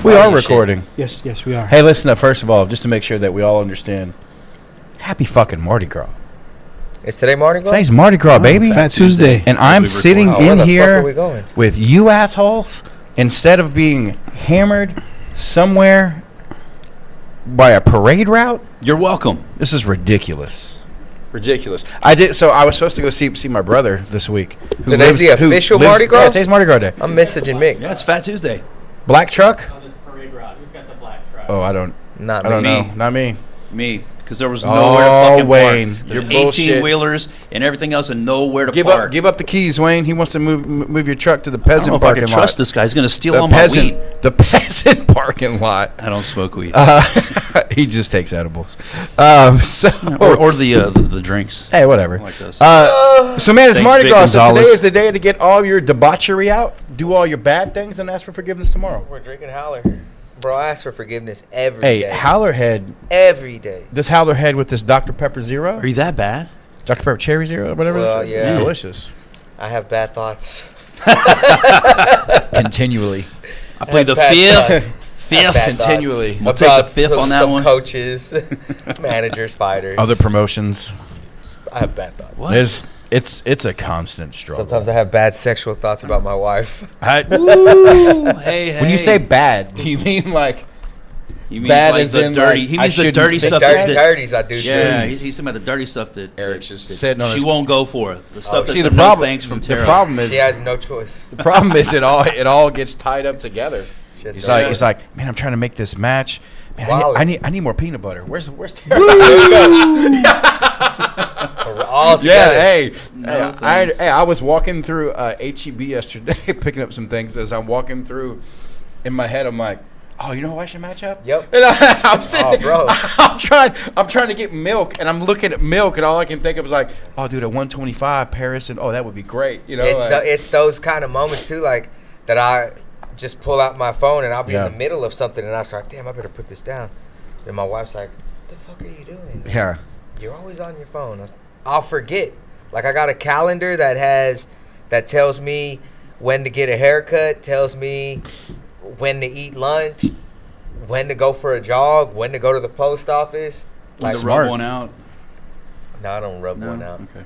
We are recording. Yes, we are. Hey, listen up. First of all, just to make sure that we all understand, happy fucking Mardi Gras. Is today Mardi Gras? Today's Mardi Gras, baby. Fat Tuesday. And I'm sitting in here going? with you assholes instead of being hammered somewhere by a parade route. You're welcome. This is ridiculous. Ridiculous. I was supposed to go see my brother this week. Today's the official Mardi Gras? Yeah, today's Mardi Gras day. I'm messaging Mick. Yeah, it's Fat Tuesday. Black truck? On this parade route. Who's got the black truck? Oh, I don't Not know. me. Not me. Me. Because there was nowhere to fucking Wayne, park. you're There's bullshit. 18-wheelers and everything else and nowhere to Give park. up the keys, Wayne. He wants to move your truck to the I don't peasant know if I parking can lot. trust this guy. He's going to steal The all my weed. The peasant parking lot. I don't smoke weed. He just takes edibles. or the drinks. Hey, whatever. Like this. So, man, it's Thanks, Mardi Vic Gras. So today Gonzalez. is the day to get all your debauchery out, do all your bad things, and ask for forgiveness tomorrow. We're drinking Howler. Bro, I ask for forgiveness every day. Hey, Howler head. Every day. This Howler head with this Dr. Pepper Zero. Are you that bad? Dr. Pepper Cherry Zero, whatever Well, this is. yeah. It's delicious. I have bad thoughts. Continually. I played the bad fifth. Bad thoughts. Continually. We'll take the fifth on that some one. Coaches, managers, fighters. Other promotions. I have bad thoughts. What? It's a constant struggle. Sometimes I have bad sexual thoughts about my wife. Ooh, hey. When you say bad, do you mean like you mean bad like as the in, dirty? like, he I means the shouldn't dirty think stuff. Dirty dirties, I do. Yeah, too. he's talking about the dirty stuff that Eric's just sitting on she his... won't go for it. The stuff that's See, a the no problem, thanks from the Tara. problem is She has no choice. the problem is it all gets tied up together. She has He's no like choice. he's like, man, I'm trying to make this match. Man, Wow. I need more peanut butter. Where's Tara? We're all together. Yeah, hey, No hey, I was walking through HEB yesterday, picking up some things. As I'm walking through, in my head, I'm like, oh, you know who I should match up? Yep. And I'm sitting, bro. I'm trying to get milk, and I'm looking at milk, and all I can think of is like, oh, dude, at 125 Paris, and oh, that would be great. You know, It's those kind of moments too, like that I just pull out my phone and I'll be in the middle of something and I start, damn, I better put this down. And my wife's like, what the fuck are you doing? yeah. You're always on your phone. I'll forget. Like I got a calendar that tells me when to get a haircut, tells me when to eat lunch, when to go for a jog, when to go to the post office. Like to Smart. rub one out. No, I don't rub one out. Okay.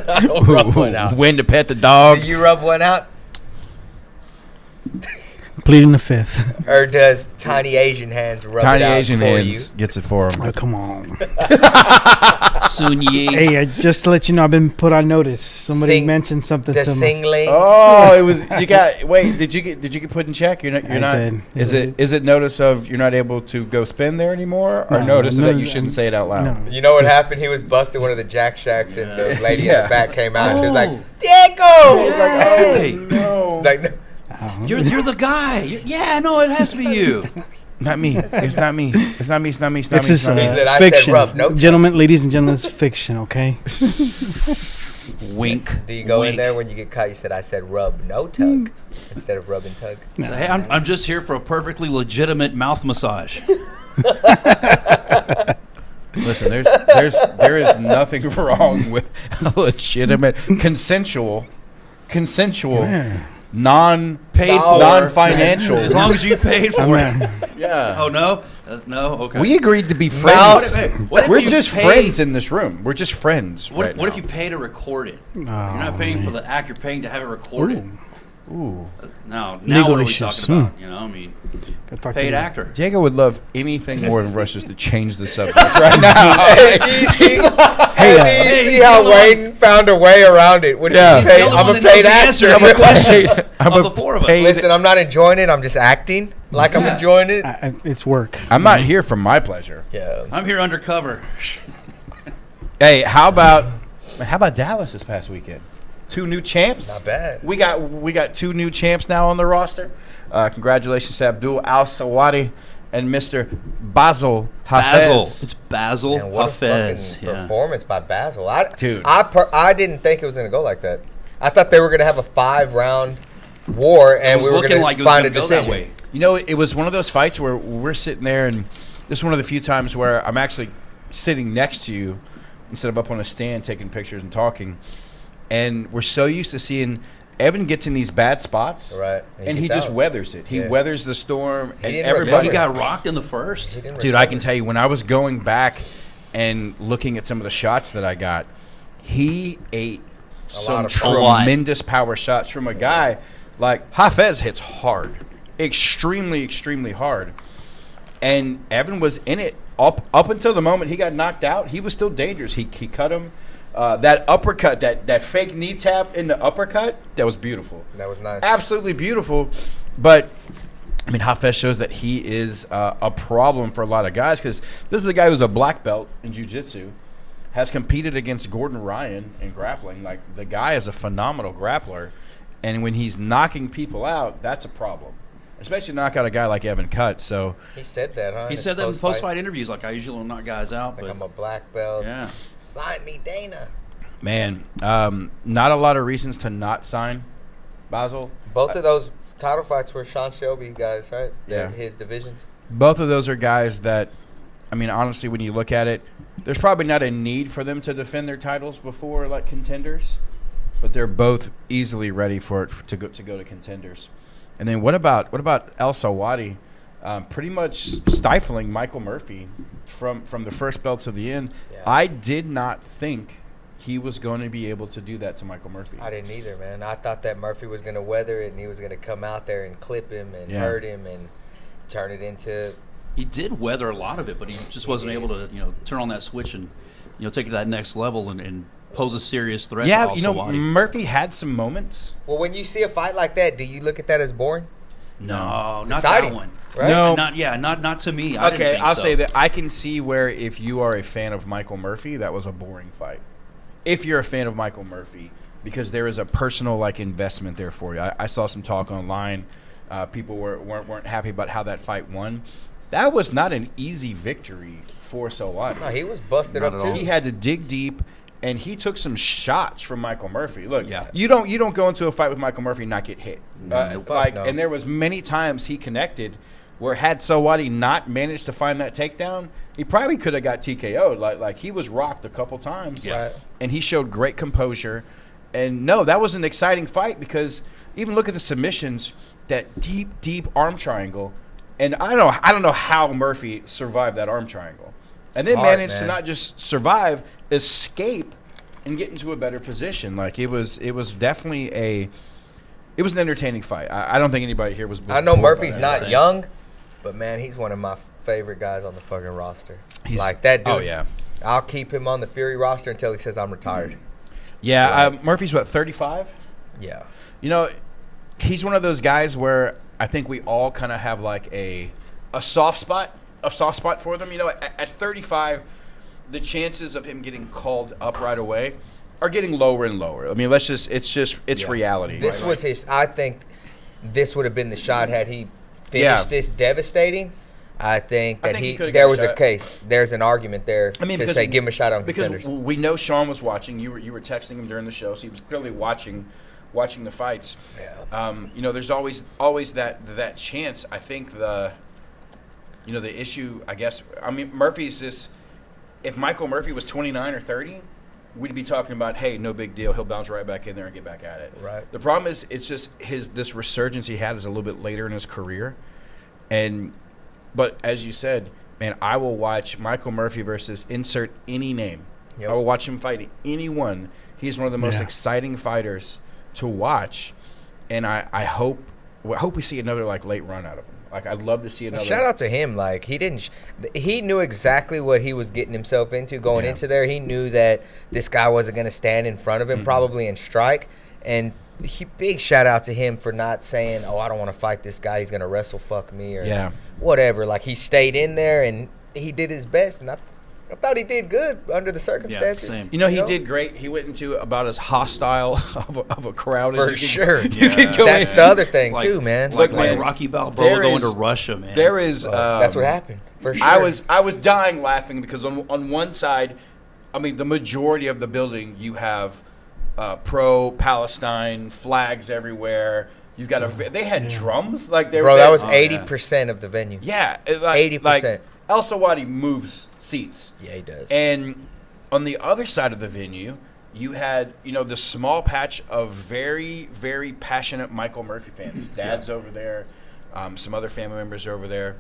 I don't rub one out. When to pet the dog. Do you rub one out? Pleading the fifth. Or does Tiny Asian Hands rub Tiny it out Asian for hands you? gets it for him. Oh, come on. Sunyi. Hey, just to let you know, I've been put on notice. Somebody mentioned something The to me. singling. Oh, it was you got. Wait, did you get put in check? You're I not. did. Is it notice of you're not able to go spend there anymore, or No, notice no, that you shouldn't say it out loud? No. You know what happened? He was busting one of the Jack Shacks, and the lady in the back came out. And she was like, Oh. Diego! He's like, Hey. oh no, He's like, no. You're the guy. Yeah, no, it has to be you. not me. It's not me. It's not me. It's not me. It's not This me. is It's not He me. said, I said fiction. rub, no touch. Gentlemen, ladies and gentlemen, it's fiction, okay? Wink. Do you go in wink. there when you get caught? You said, I said rub, no tug, instead of rub and tug. No. Hey, I'm just here for a perfectly legitimate mouth massage. Listen, there is nothing wrong with a legitimate, consensual, Yeah. Paid for. non-financial. As long as you paid for I'm it. Yeah. Oh, no? No? Okay. We agreed to be Now- friends. What if We're you just pay- friends in this room. We're just friends. What, right what if now. you pay to record it? Oh, You're not paying for the act, you're paying to have it recorded. Ooh. Now Legal what are we issues. talking about? You know, I mean, Gotta talk to paid me. actor. Diego would love anything more than rushes to change the subject right now. Hey, do you see, he's how the Wayne found a way around it? What did Yeah. he He's say? the only I'm one a that knows paid the answer actor. to the questions I'm of a the four of us. paid- Listen, I'm not enjoying it. I'm just acting like I'm enjoying it. It's work. I'm not here for my pleasure. Yeah. I'm here undercover. Hey, how about Dallas this past weekend? 2 new champs. Not bad. We got 2 new champs now on the roster. Congratulations to Abdul Al Sawadi and Mr. Basil Hafez. Basil. It's Basil And what a Hafez. fucking Yeah. performance by Basil. Dude. I didn't think it was going to go like that. I thought they were going to have a 5-round war, It and was we were looking going like to it was find a going to go that decision. way. You know, it was one of those fights where we're sitting there, and this is one of the few times where I'm actually sitting next to you instead of up on a stand taking pictures and talking. And we're so used to seeing Evan gets in these bad spots, Right. and he just weathers it. He weathers the storm, and didn't everybody. He got rocked in the first. Dude, I can tell you, when I was going back and looking at some of the shots that I got, he ate some tremendous power shots from a guy like Hafez hits hard, extremely, extremely hard. And Evan was in it up until the moment he got knocked out. He was still dangerous. He cut him. That uppercut, that fake knee tap in the uppercut, that was beautiful. That was nice. Absolutely beautiful. But, I mean, Hafez shows that he is a problem for a lot of guys, because this is a guy who's a black belt in jiu-jitsu, has competed against Gordon Ryan in grappling. Like, the guy is a phenomenal grappler. And when he's knocking people out, that's a problem. Especially knock out a guy like Evan Cut. So he said that, huh? He said that in post-fight interviews. Like, I usually don't knock guys out. Like, but I'm a black belt. Yeah. Sign me, Dana. Man, not a lot of reasons to not sign Basel. Both of those title fights were Sean Shelby guys, right? Yeah. His divisions. Both of those are guys that, I mean, honestly, when you look at it, there's probably not a need for them to defend their titles before like contenders, but they're both easily ready for it to go to contenders. And then what about El Sawadi? Pretty much stifling Michael Murphy from the first belt to the end. Yeah. I did not think he was going to be able to do that to Michael Murphy. I didn't either, man. I thought that Murphy was going to weather it, and he was going to come out there and clip him and hurt him and turn it into. He did weather a lot of it, but he just wasn't able to, turn on that switch and, take it to that next level and pose a serious threat. Yeah, to Sawadi. Murphy had some moments. Well, when you see a fight like that, do you look at that as boring? No, it's not exciting, that one. Right? No, not to me. Okay, I'll say that I can see where if you are a fan of Michael Murphy, that was a boring fight. If you're a fan of Michael Murphy, because there is a personal investment there for you. I saw some talk online. People weren't happy about how that fight won. That was not an easy victory for Sawadi. No, he was busted Not up at too. all. He had to dig deep, and he took some shots from Michael Murphy. Look, Yeah. you don't go into a fight with Michael Murphy and not get hit. No. And there was many times he connected where had Sawadi not managed to find that takedown, he probably could have got TKO'd. Like he was rocked a couple times, Yeah. and he showed great composure. And no, that was an exciting fight because even look at the submissions, that deep arm triangle, and I don't know how Murphy survived that arm triangle, and then managed to not just survive, escape, and get into a better position. Like it was definitely it was an entertaining fight. I don't think anybody here was. I know bored by Murphy's that. not young, but man, he's one of my favorite guys on the fucking roster. He's like that dude. Oh yeah. I'll keep him on the Fury roster until he says I'm retired. Yeah, Murphy's what, 35? Yeah. He's one of those guys where I think we all kind of have like a soft spot for them. At 35, the chances of him getting called up right away are getting lower and lower. I mean, it's reality. This was his. I think this would have been the shot had he finished this devastating. I think that there was a case. There's an argument there to say give him a shot on Contenders. Because we know Sean was watching. You were texting him during the show, so he was clearly watching the fights. Yeah. There's always that chance. I think the issue, I guess. I mean, Murphy's this. If Michael Murphy was 29 or 30, we'd be talking about, hey, no big deal. He'll bounce right back in there and get back at it. Right. The problem is, it's just this resurgence he had is a little bit later in his career, But as you said, man, I will watch Michael Murphy versus insert any name. Yep. I will watch him fight anyone. He's one of the most exciting fighters to watch, and I hope we see another late run out of him. I'd love to see another. Shout out to him. He knew exactly what he was getting himself into going into there. He knew that this guy wasn't going to stand in front of him probably and strike. And big shout out to him for not saying, "Oh, I don't want to fight this guy. He's going to wrestle fuck me," or whatever. He stayed in there and he did his best. And I thought he did good under the circumstances. Yeah, same. He did great. He went into about as hostile of a crowd for as sure. You could go That's in. the other thing too, man. Like Rocky Balboa going to Russia, man. There is. That's what happened. For sure. I was dying laughing because on one side, I mean, the majority of the building you have pro-Palestine flags everywhere. You got they had drums that was 80% of the venue. Yeah, 80%. El Sawadi moves seats. Yeah, he does. And on the other side of the venue, you had, the small patch of very, very passionate Michael Murphy fans. His dad's over there. Some other family members are over there.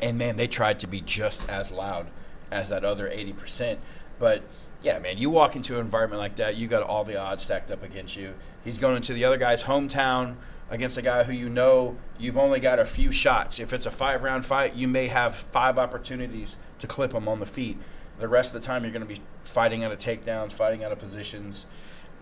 And, man, they tried to be just as loud as that other 80%. But, yeah, man, you walk into an environment like that, you got all the odds stacked up against you. He's going into the other guy's hometown against a guy who you've only got a few shots. If it's a 5-round fight, you may have 5 opportunities to clip him on the feet. The rest of the time, you're going to be fighting out of takedowns, fighting out of positions.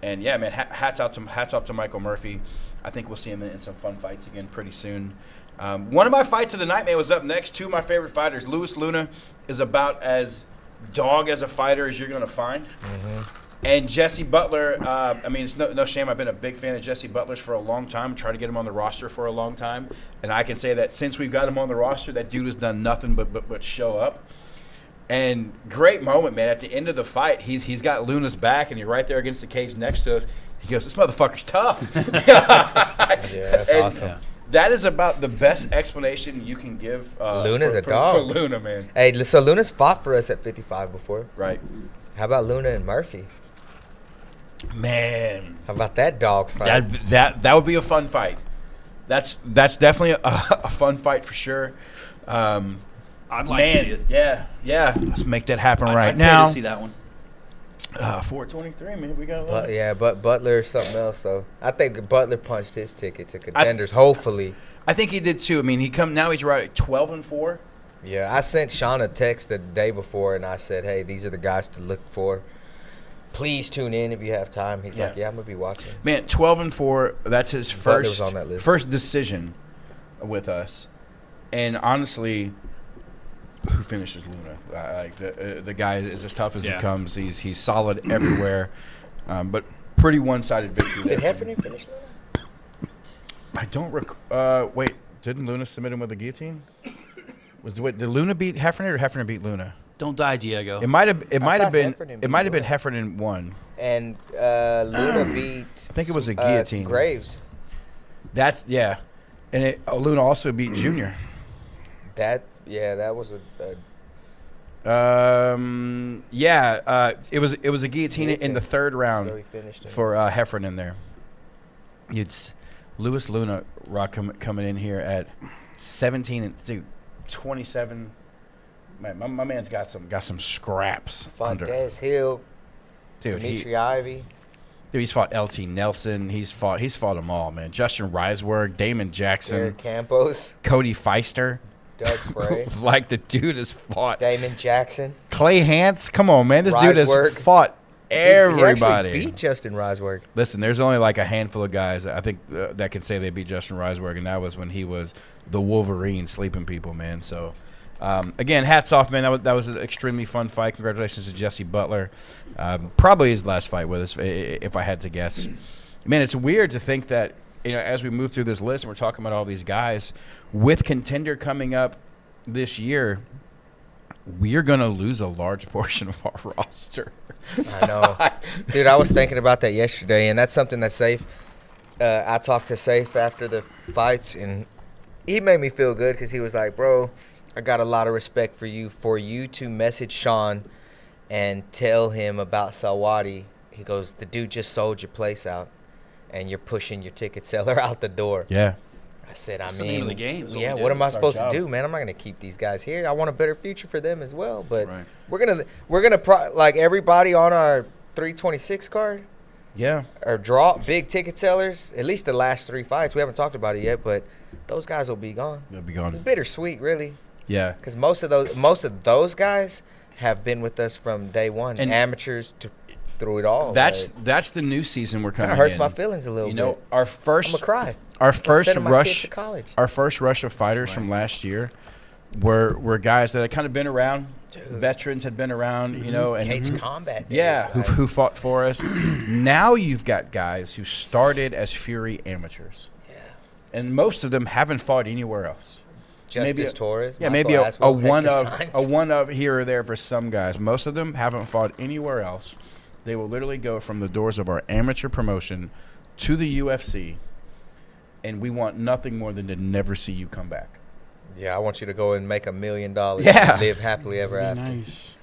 And, yeah, man, hats off to Michael Murphy. I think we'll see him in some fun fights again pretty soon. One of my fights of the night, man, was up next. 2 of my favorite fighters. Luis Luna is about as dog as a fighter as you're going to find. Mm-hmm. And Jesse Butler, it's no shame. I've been a big fan of Jesse Butler's for a long time. Tried to get him on the roster for a long time. And I can say that since we've got him on the roster, that dude has done nothing but show up. And great moment, man. At the end of the fight, he's got Luna's back, and you're right there against the cage next to us. He goes, "This motherfucker's tough." Yeah, that's awesome. Yeah. That is about the best explanation you can give. Luna's a dog. For Luna, man. Hey, so Luna's fought for us at 55 before. Right. How about Luna and Murphy? Man. How about that dog fight? That would be a fun fight. That's definitely a fun fight for sure. I'd like to see it. Yeah. Let's make that happen I'd now. pay to see that one. 423, man. We got but Butler is something else, though. I think Butler punched his ticket to Contenders, hopefully. I think he did, too. I mean, he's right at 12-4. Yeah, I sent Sean a text the day before, and I said, hey, these are the guys to look for. Please tune in if you have time. He's like, yeah, I'm going to be watching. Man, 12-4, that's his first on that list. First decision with us. And honestly, who finishes Luna? Like the guy is as tough as he comes. He's solid everywhere. But pretty one-sided victory. Did Heffernan finish Luna? I don't recall. Wait, didn't Luna submit him with a guillotine? Did Luna beat Heffernan or Heffernan beat Luna? Don't die, Diego. It might have been Heffernan won. And Luna beat. I think it was a guillotine. Graves. And Luna also beat Junior. That was it was a guillotine in the 3rd round, so he finished for Heffernan there. It's Luis Luna coming in here at 17 and 27. Man, my man's got some scraps. Fontes Hill, dude. Dimitri Ivey. Dude, he's fought LT Nelson. He's fought them all, man. Justin Reisberg, Damon Jackson, Eric Campos, Cody Feister. Doug Frey. Like the dude has fought. Damon Jackson. Clay Hance. Come on, man. This dude has fought everybody. He beat Justin Reisberg. Listen, there's only like a handful of guys I think that can say they beat Justin Reisberg, and that was when he was the Wolverine sleeping people, man. So, again, hats off, man. That was an extremely fun fight. Congratulations to Jesse Butler. Probably his last fight with us, if I had to guess. Man, it's weird to think that, as we move through this list and we're talking about all these guys, with Contender coming up this year, we're going to lose a large portion of our roster. I know. Dude, I was thinking about that yesterday, and that's something that Safe, I talked to Safe after the fights, and he made me feel good because he was like, bro, I got a lot of respect for you to message Sean and tell him about Salwati. He goes, the dude just sold your place out, and you're pushing your ticket seller out the door. Yeah. I said, That's the name of the game. Yeah, what am I supposed to do, man? I'm not going to keep these guys here. I want a better future for them as well. But we're gonna like everybody on our 326 card. Yeah. Or draw big ticket sellers. At least the last 3 fights. We haven't talked about it yet, but those guys will be gone. They'll be gone. It's bittersweet, really. Yeah. Because most of those guys have been with us from day one, and amateurs through it all. That's the new season we're coming in. Kind of hurts my feelings a little bit. Our first. I'm gonna cry. Our first rush. Our first rush of fighters from last year were guys that had kind of been around. Dude. Veterans had been around, and Cage Combat. Yeah, who fought for us. Now you've got guys who started as Fury amateurs. Yeah. And most of them haven't fought anywhere else. Justice Torres. Yeah, Michael maybe Aswell, a one of here or there for some guys. Most of them haven't fought anywhere else. They will literally go from the doors of our amateur promotion to the UFC, and we want nothing more than to never see you come back. Yeah, I want you to go and make $1 million. Yeah. And live happily ever after. Nice.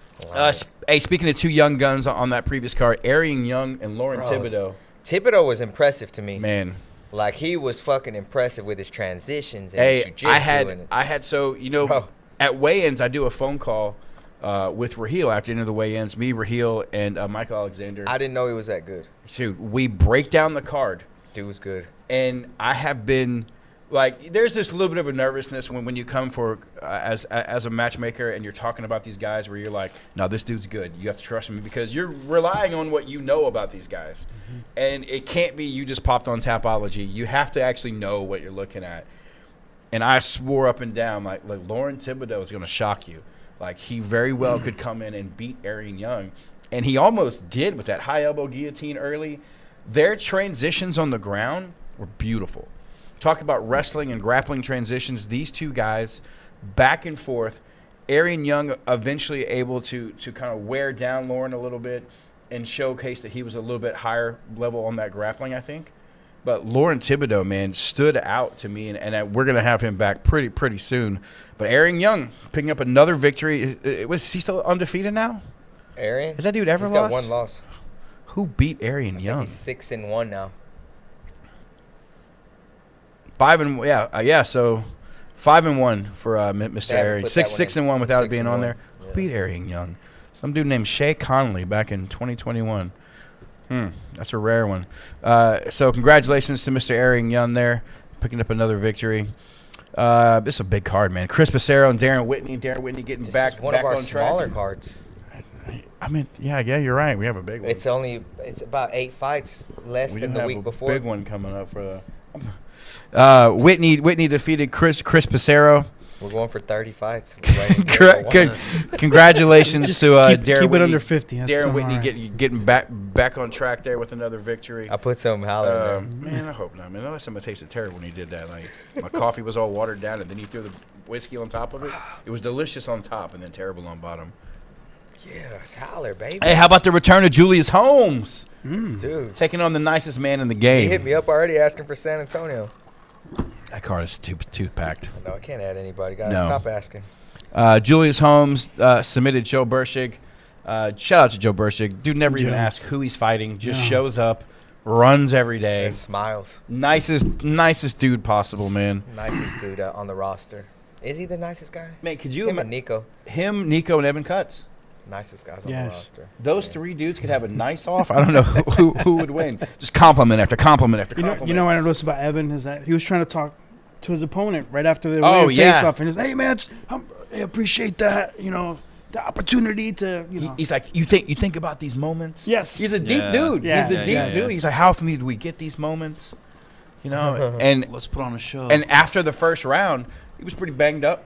Hey, speaking of two young guns on that previous card, Arian Young and Lauren Thibodeau. Thibodeau was impressive to me. Man. Like, he was fucking impressive with his transitions and Hey, his jiu-jitsu. I had at weigh-ins, I do a phone call with Raheel after the end of the weigh-ins. Me, Raheel, and Michael Alexander. I didn't know he was that good. Dude, we break down the card. Dude was good. And I have been, like, there's this little bit of a nervousness when you come for as a matchmaker and you're talking about these guys where you're like, no, this dude's good. You have to trust me because you're relying on what you know about these guys. Mm-hmm. And it can't be you just popped on Tapology. You have to actually know what you're looking at. And I swore up and down, like Lauren Thibodeau is going to shock you. Like, he very well could come in and beat Arian Young. And he almost did with that high elbow guillotine early. Their transitions on the ground were beautiful. Talk about wrestling and grappling transitions. These two guys, back and forth. Arian Young eventually able to kind of wear down Lauren a little bit and showcase that he was a little bit higher level on that grappling, I think. But Lauren Thibodeau, man, stood out to me, and we're going to have him back pretty soon. But Arian Young picking up another victory. Is he still undefeated now? Arian? Has that dude ever lost? lost? He's got one loss. Who beat Arian Young? He's 6-1 now. 5-1, so 5-1 for Mr. Arian. 6-1 without it being on there. Yeah. Who beat Arian Young? Some dude named Shay Conley back in 2021. That's a rare one. So congratulations to Mr. Arian Young there, picking up another victory. This is a big card, man. Chris Pissarro and Darren Whitney. Darren Whitney getting back one of our on track. smaller cards. I mean, yeah, you're right. We have a big one. It's about 8 fights less than the week before. Big one coming up for the. Whitney defeated Chris Pissarro. We're going for 30 fights. Congratulations to Darren keep Whitney. It under 50. Darren Whitney getting back on track there with another victory. I put some Howler in there. Man, I hope not. Man, last time it tasted terrible when he did that. Like, my coffee was all watered down, and then he threw the whiskey on top of it. It was delicious on top and then terrible on bottom. Yeah, it's Howler, baby. Hey, how about the return of Julius Holmes? Dude. Taking on the nicest man in the game. He hit me up already asking for San Antonio. That card is tooth-packed. No, I can't add anybody. Guys, No. stop asking. Julius Holmes submitted Joe Burchig. Shout out to Joe Burchig. Dude never even asks who he's fighting. Just shows up, runs every day. And smiles. Nicest dude possible, man. Nicest dude on the roster. Is he the nicest guy? Man, could you Him and Nico. Him, Nico, and Evan Cutts. Nicest guys on the roster. Those three dudes could have a nice off. I don't know who would win. Just compliment after compliment after compliment. You know what I noticed about Evan is that he was trying to talk to his opponent right after the face off, and he's, hey man, I appreciate that, the opportunity to, He's like, you think about these moments. Yes, he's a deep dude. Yeah. He's a deep dude. He's like, how often do we get these moments? And let's put on a show. And after the first round, he was pretty banged up.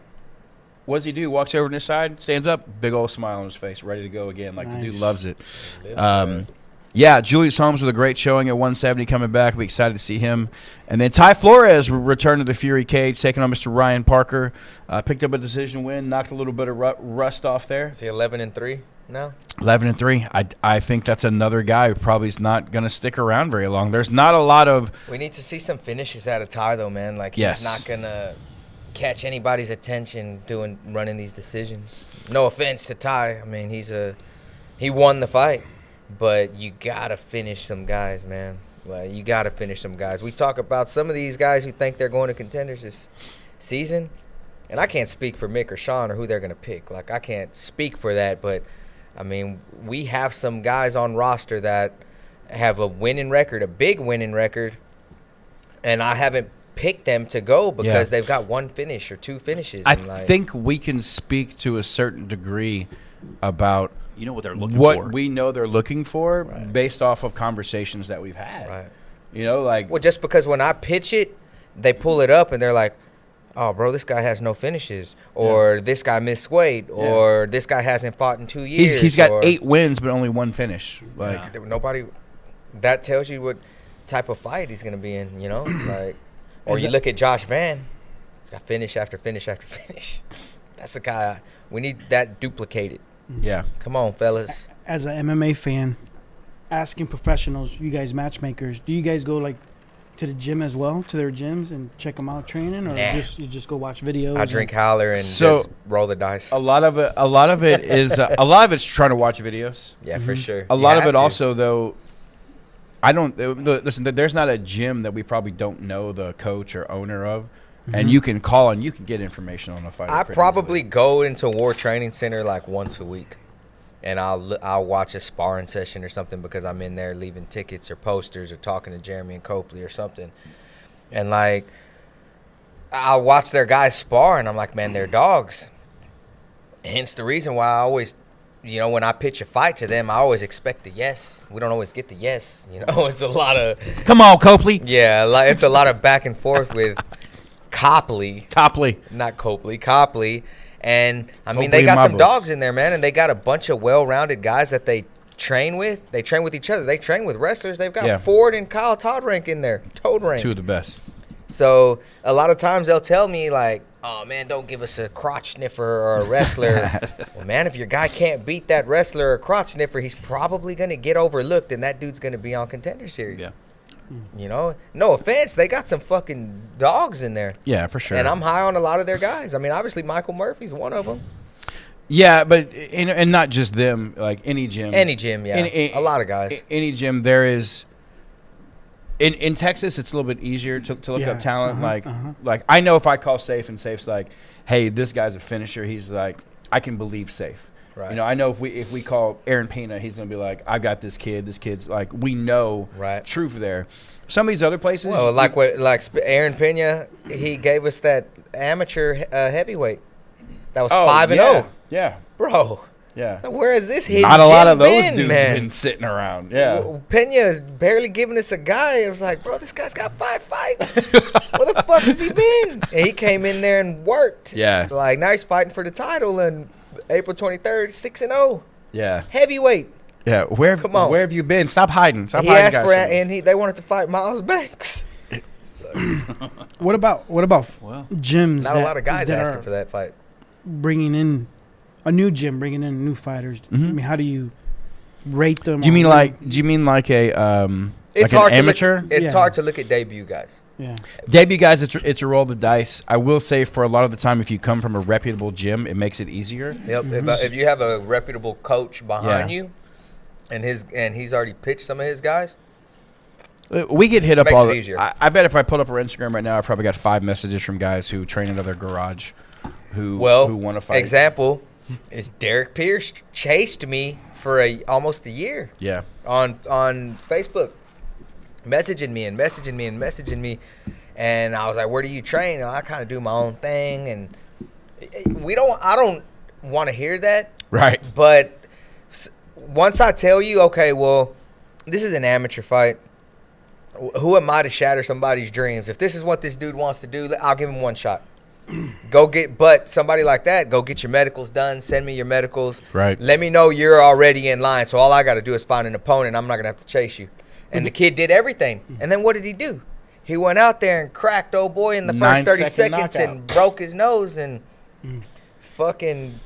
What does he do? Walks over on his side, stands up, big old smile on his face, ready to go again. Like, the dude loves it. Yeah, Julius Holmes with a great showing at 170 coming back. We're excited to see him. And then Ty Flores returned to the Fury cage, taking on Mr. Ryan Parker. Picked up a decision win, knocked a little bit of rust off there. Is he 11-3 now? 11-3. I think that's another guy who probably is not going to stick around very long. There's not a lot of... We need to see some finishes out of Ty, though, man. Like, he's not going to catch anybody's attention running these decisions. No offense to Ty. I mean, he won the fight. But you got to finish some guys, man. Like, you got to finish some guys. We talk about some of these guys who think they're going to Contenders this season. And I can't speak for Mick or Sean or who they're going to pick. Like, I can't speak for that. But, I mean, we have some guys on roster that have a winning record, a big winning record. And I haven't picked them to go because they've got one finish or two finishes. I think we can speak to a certain degree about – what they're looking for. What we know they're looking for based off of conversations that we've had. Right. Well, just because when I pitch it, they pull it up and they're like, oh, bro, this guy has no finishes. Or this guy missed weight. Or this guy hasn't fought in 2 years. He's got 8 wins but only 1 finish. Like nobody – that tells you what type of fight he's going to be in, like, or you look at Josh Van. He's got finish after finish after finish. That's the guy – we need that duplicated. Yeah. Come on, fellas. As an MMA fan, asking professionals, you guys matchmakers, do you guys go like to the gym as well, to their gyms, and check them out training, or you just go watch videos? I drink Howler and just roll the dice. A lot of it is a lot of it's trying to watch videos. Yeah, for sure. A lot of it also, though, I don't listen. There's not a gym that we probably don't know the coach or owner of, and you can call and you can get information on a fighter. I probably go into War Training Center like once a week, and I'll watch a sparring session or something because I'm in there leaving tickets or posters or talking to Jeremy and Copley or something, and like I'll watch their guys spar, and I'm like, man, they're dogs. Hence the reason why I always. You know, when I pitch a fight to them, I always expect a yes. We don't always get the yes. You know, it's a lot of... Come on, Copley. Yeah, it's a lot of back and forth with Copley. Not Copley, Copley. And, I mean, they got some dogs in there, man, and they got a bunch of well-rounded guys that they train with. They train with each other. They train with wrestlers. They've got Ford and Kyle Todd rank in there, Toad rank. Two of the best. So, a lot of times they'll tell me, like, oh, man, don't give us a crotch sniffer or a wrestler. Well, man, if your guy can't beat that wrestler or crotch sniffer, he's probably going to get overlooked, and that dude's going to be on Contender Series. Yeah. You know? No offense. They got some fucking dogs in there. Yeah, for sure. And I'm high on a lot of their guys. I mean, obviously, Michael Murphy's one of them. Yeah, but and not just them, like any gym. Any gym, yeah. A lot of guys. Any gym, there is... In Texas, it's a little bit easier to look up talent. Like I know if I call Safe and Safe's like, hey, this guy's a finisher. He's like, I can believe Safe. Right. You know, I know if we call Aaron Pena, he's gonna be like, I got this kid. This kid's like, we know truth there. Some of these other places, like Aaron Pena, he gave us that amateur heavyweight. That was 5-0. Yeah, bro. Yeah. So where is this hidden Not a lot of those been, dudes man? been sitting around. Yeah. Pena is barely giving us a guy. It was like, bro, this guy's got 5 fights. Where the fuck has he been? And he came in there and worked. Yeah. Like, now he's fighting for the title and April 23rd, 6-0. Yeah. Heavyweight. Yeah. Where have you been? Stop hiding. Stop he hiding. Asked for it, and they wanted to fight Miles Banks. So. What about gyms? Not a lot of guys asking for that fight. Bringing in a new gym, bringing in new fighters. I mean, how do you rate them? Do you mean like a it's like hard an amateur? It's hard to look at debut guys. Yeah. Debut guys, it's a roll of the dice. I will say for a lot of the time, if you come from a reputable gym, it makes it easier. Yep. If you have a reputable coach behind you, and he's already pitched some of his guys, we get hit up all. I bet if I pulled up our Instagram right now, I probably got 5 messages from guys who train in other garage, who want to fight. Example is Derek Pierce chased me for almost a year. Yeah. On Facebook, messaging me, and I was like, "Where do you train?" And I kind of do my own thing, and I don't want to hear that. Right. But once I tell you, okay, well, this is an amateur fight. Who am I to shatter somebody's dreams? If this is what this dude wants to do, I'll give him one shot. But somebody like that, go get your medicals done. Send me your medicals. Right. Let me know you're already in line. So all I got to do is find an opponent. I'm not going to have to chase you. And the kid did everything. And then what did he do? He went out there and cracked old boy in the first 30 seconds and broke his nose. And fucking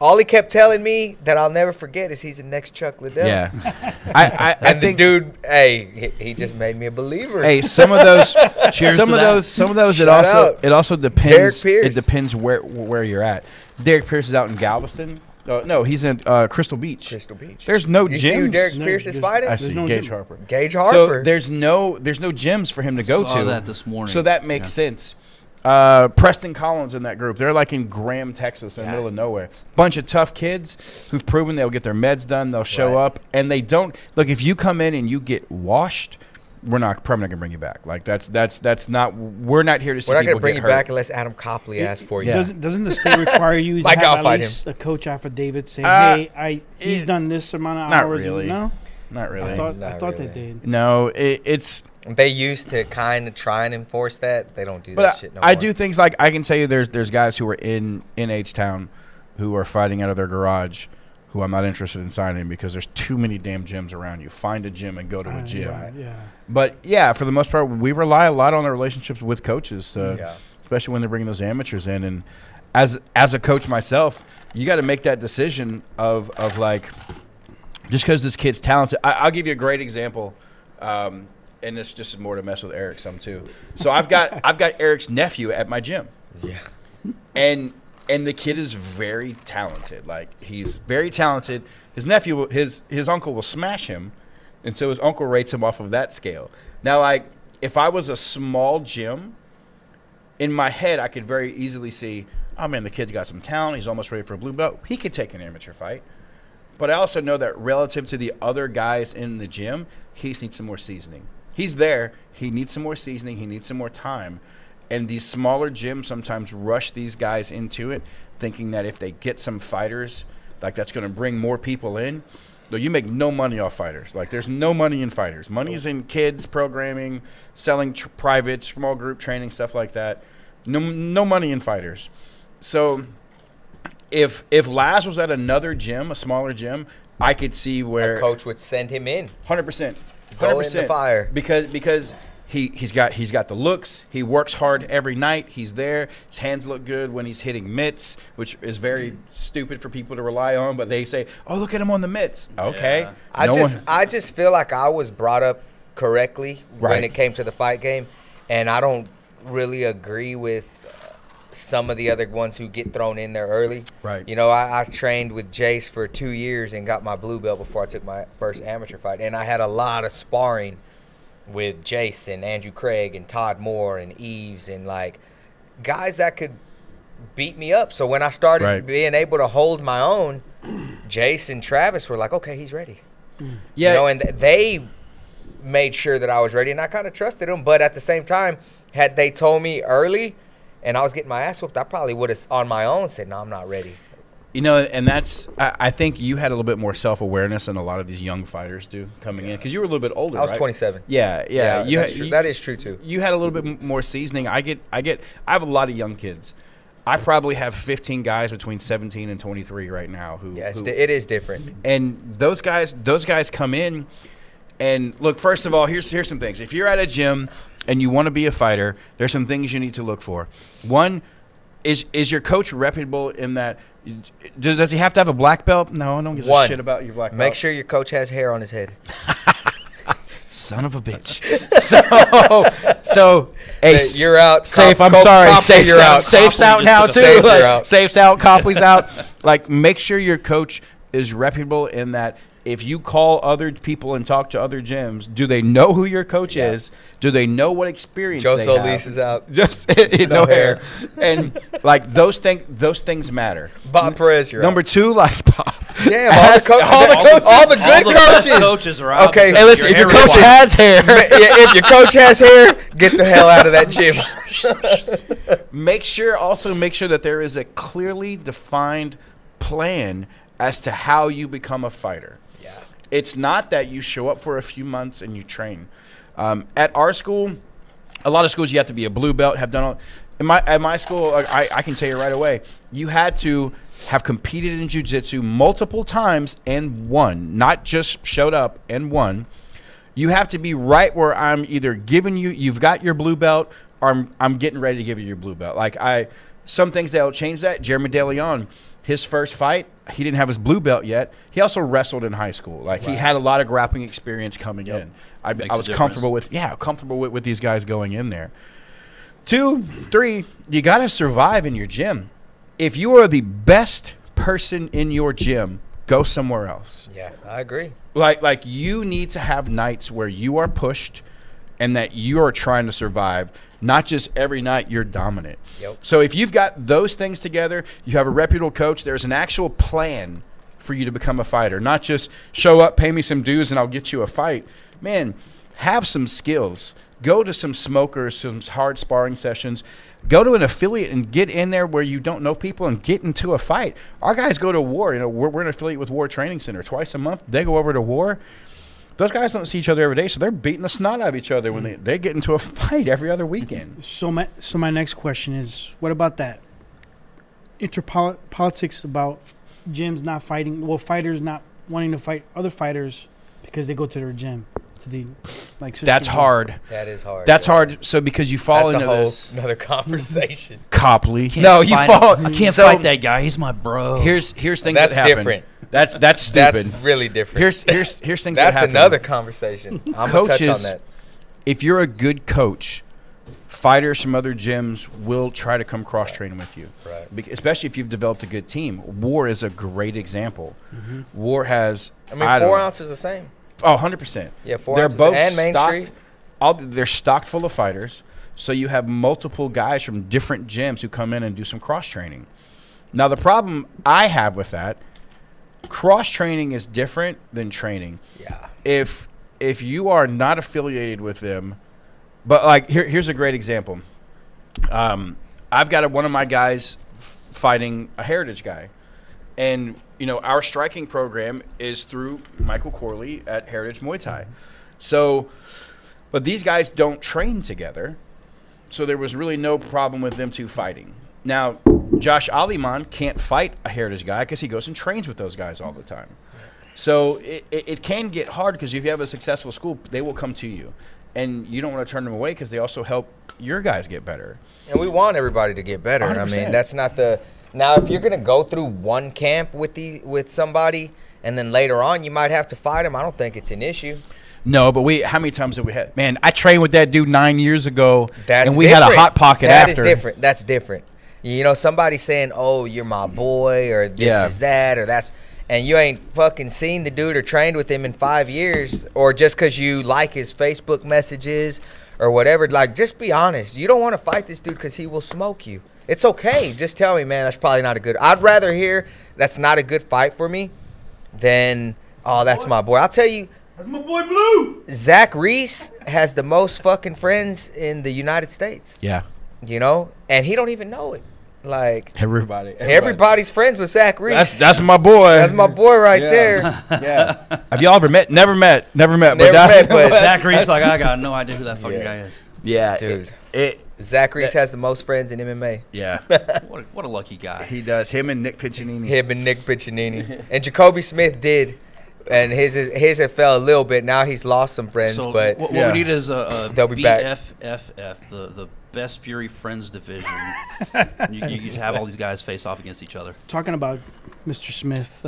all he kept telling me that I'll never forget is he's the next Chuck Liddell. Yeah. I think the dude, he just made me a believer. Hey, some of those it also depends. It depends where you're at. Derek Pierce is out in Galveston. No, he's in Crystal Beach. There's no gyms. You see who Derek Pierce is fighting? I see Gage Harper. So there's no gyms for him to go to. Saw that this morning. So that makes sense. Preston Collins in that group. They're like in Graham, Texas, in the middle of nowhere. Bunch of tough kids who've proven they'll get their meds done. They'll show up, and they don't look. If you come in and you get washed, we're probably not gonna bring you back. Like that's not. We're not here to see. We're not people gonna bring get you hurt. back unless Adam Copley asks for you. Yeah. Doesn't the state require you to have at least a coach affidavit saying, "Hey, he's done this amount of hours"? Really. No, not really. I thought they did. No, it's. They used to kind of try and enforce that. They don't do that shit no more. I do things like I can tell you there's guys who are in H-Town who are fighting out of their garage who I'm not interested in signing because there's too many damn gyms around you. Find a gym and go to a gym. Right, yeah. But, yeah, for the most part, we rely a lot on our relationships with coaches, especially when they're bringing those amateurs in. And as a coach myself, you got to make that decision of like, just because this kid's talented. I'll give you a great example. and it's just more to mess with Eric some too. So I've got Eric's nephew at my gym. Yeah. And the kid is very talented. Like, he's very talented. His nephew, his uncle will smash him, and so his uncle rates him off of that scale. Now, like, if I was a small gym, in my head, I could very easily see, oh man, the kid's got some talent. He's almost ready for a blue belt. He could take an amateur fight. But I also know that relative to the other guys in the gym, he needs some more seasoning. He's there. He needs some more seasoning. He needs some more time. And these smaller gyms sometimes rush these guys into it, thinking that if they get some fighters, like, that's going to bring more people in. No, you make no money off fighters. Like, there's no money in fighters. Money's in kids, programming, selling private, small group training, stuff like that. No money in fighters. So if Laz was at another gym, a smaller gym, I could see where a coach would send him in. 100%. Go in the fire. Because he's got the looks. He works hard every night. He's there. His hands look good when he's hitting mitts, which is very stupid for people to rely on. But they say, "Oh, look at him on the mitts." Okay. Yeah. I just feel like I was brought up correctly when Right. it came to the fight game, and I don't really agree with some of the other ones who get thrown in there early. Right. You know, I trained with Jace for 2 years and got my blue belt before I took my first amateur fight, and I had a lot of sparring with Jace and Andrew Craig and Todd Moore and Eves and, like, guys that could beat me up. So when I started Right. being able to hold my own, Jace and Travis were like, okay, he's ready. Yeah. You know, and they made sure that I was ready, and I kind of trusted them. But at the same time, had they told me early and I was getting my ass whooped, I probably would have on my own said, no, I'm not ready. You know, and that's I think you had a little bit more self-awareness than a lot of these young fighters do coming in, because you were a little bit older. I was right? 27. Yeah. That's true. That is true too. You had a little bit more seasoning. I have a lot of young kids. I probably have 15 guys between 17 and 23 right now who it is different. And those guys come in, and look, first of all, here's some things. If you're at a gym and you want to be a fighter, there's some things you need to look for. One, is your coach reputable in that? Does he have to have a black belt? No, I don't give a shit about your black belt. Make sure your coach has hair on his head. Son of a bitch. So Ace, you're out. Safe, I'm sorry. Copley, you're out. Safe's out now too. Safe, you're out. Safe's out. Copley's out. Like, make sure your coach is reputable in that. If you call other people and talk to other gyms, do they know who your coach is? Do they know what experience Joe they Solis have? is out. Just no hair. And, like, those things matter. Bob Perez, you're Number out. 2, like, Damn, all the good best coaches. coaches are out. Okay, hey, listen, if your coach has hair, if your coach has hair, get the hell out of that gym. make sure that there is a clearly defined plan as to how you become a fighter. Yeah. It's not that you show up for a few months and you train. At our school, a lot of schools you have to be a blue belt, have done all. At my school, I can tell you right away, you had to have competed in jiu-jitsu multiple times and won, not just showed up and won. You have to be right where I'm either giving you've got your blue belt, or I'm getting ready to give you your blue belt. Like, some things that'll change that. Jeremy De Leon, his first fight, he didn't have his blue belt yet. He also wrestled in high school. Like, he had a lot of grappling experience coming in. I was comfortable with these guys going in there. 2, 3, you got to survive in your gym. If you are the best person in your gym, go somewhere else. Yeah, I agree. Like you need to have nights where you are pushed and that you are trying to survive, not just every night you're dominant. Yep. So if you've got those things together, you have a reputable coach, there's an actual plan for you to become a fighter, not just show up, pay me some dues, and I'll get you a fight. Man, have some skills. Go to some smokers, some hard sparring sessions. Go to an affiliate and get in there where you don't know people and get into a fight. Our guys go to war. You know, we're an affiliate with War Training Center. Twice a month, they go over to war. Those guys don't see each other every day, so they're beating the snot out of each other when they get into a fight every other weekend. So my next question is, what about that politics about gyms not fighting? Well, fighters not wanting to fight other fighters because they go to their gym. That's hard. That is hard. That's hard. So because you fall That's into a whole this, another conversation. Copley. I can't fight that guy. He's my bro. Here's things That's that happen. different. That's stupid. That's really different. Here's things that That's happen. another conversation. I'm gonna touch on that. if you're a good coach, fighters from other gyms will try to come cross-train with you. Right. Especially if you've developed a good team. War is a great example. War has, I mean, 4 ounces the same. Oh, 100%. Yeah, 4 They're ounces both and Main stocked, Street. they're stocked full of fighters. So you have multiple guys from different gyms who come in and do some cross-training. Now, the problem I have with that, cross-training is different than training. Yeah. If you are not affiliated with them, but like here's a great example. I've got one of my guys fighting a heritage guy, and our striking program is through Michael Corley at Heritage Muay Thai. So, but these guys don't train together, so there was really no problem with them two fighting. Now, Josh Aliman can't fight a heritage guy because he goes and trains with those guys all the time. So it can get hard because if you have a successful school, they will come to you. And you don't want to turn them away because they also help your guys get better. And we want everybody to get better. 100%. I mean, that's not the – now, if you're going to go through one camp with somebody and then later on you might have to fight them, I don't think it's an issue. No, but how many times have we had? Man, I trained with that dude 9 years ago, and we different. had a hot pocket after. That is different. That's different. Somebody saying, "Oh, you're my boy," or "This is that," or "That's," and you ain't fucking seen the dude or trained with him in 5 years, or just because you like his Facebook messages or whatever. Like, just be honest. You don't want to fight this dude because he will smoke you. It's okay. Just tell me, man. That's probably not a good. I'd rather hear that's not a good fight for me than, "Oh, that's my boy." I'll tell you. That's my boy Blue. Zach Reese has the most fucking friends in the United States. Yeah. And he don't even know it. Like, everybody's friends with Zach Reese. That's my boy. That's my boy right there. Yeah. Have y'all ever met? Never met. But Zach Reese, like, I got no idea who that fucking guy is. Yeah, dude. Zach Reese has the most friends in MMA. Yeah. What a lucky guy. He does. Him and Nick Piccinini. And Jacoby Smith did. And his had fell a little bit. Now he's lost some friends. So but what we need is a they'll be back. BFFF, the Best Fury Friends Division. you just have all these guys face off against each other. Talking about Mr. Smith,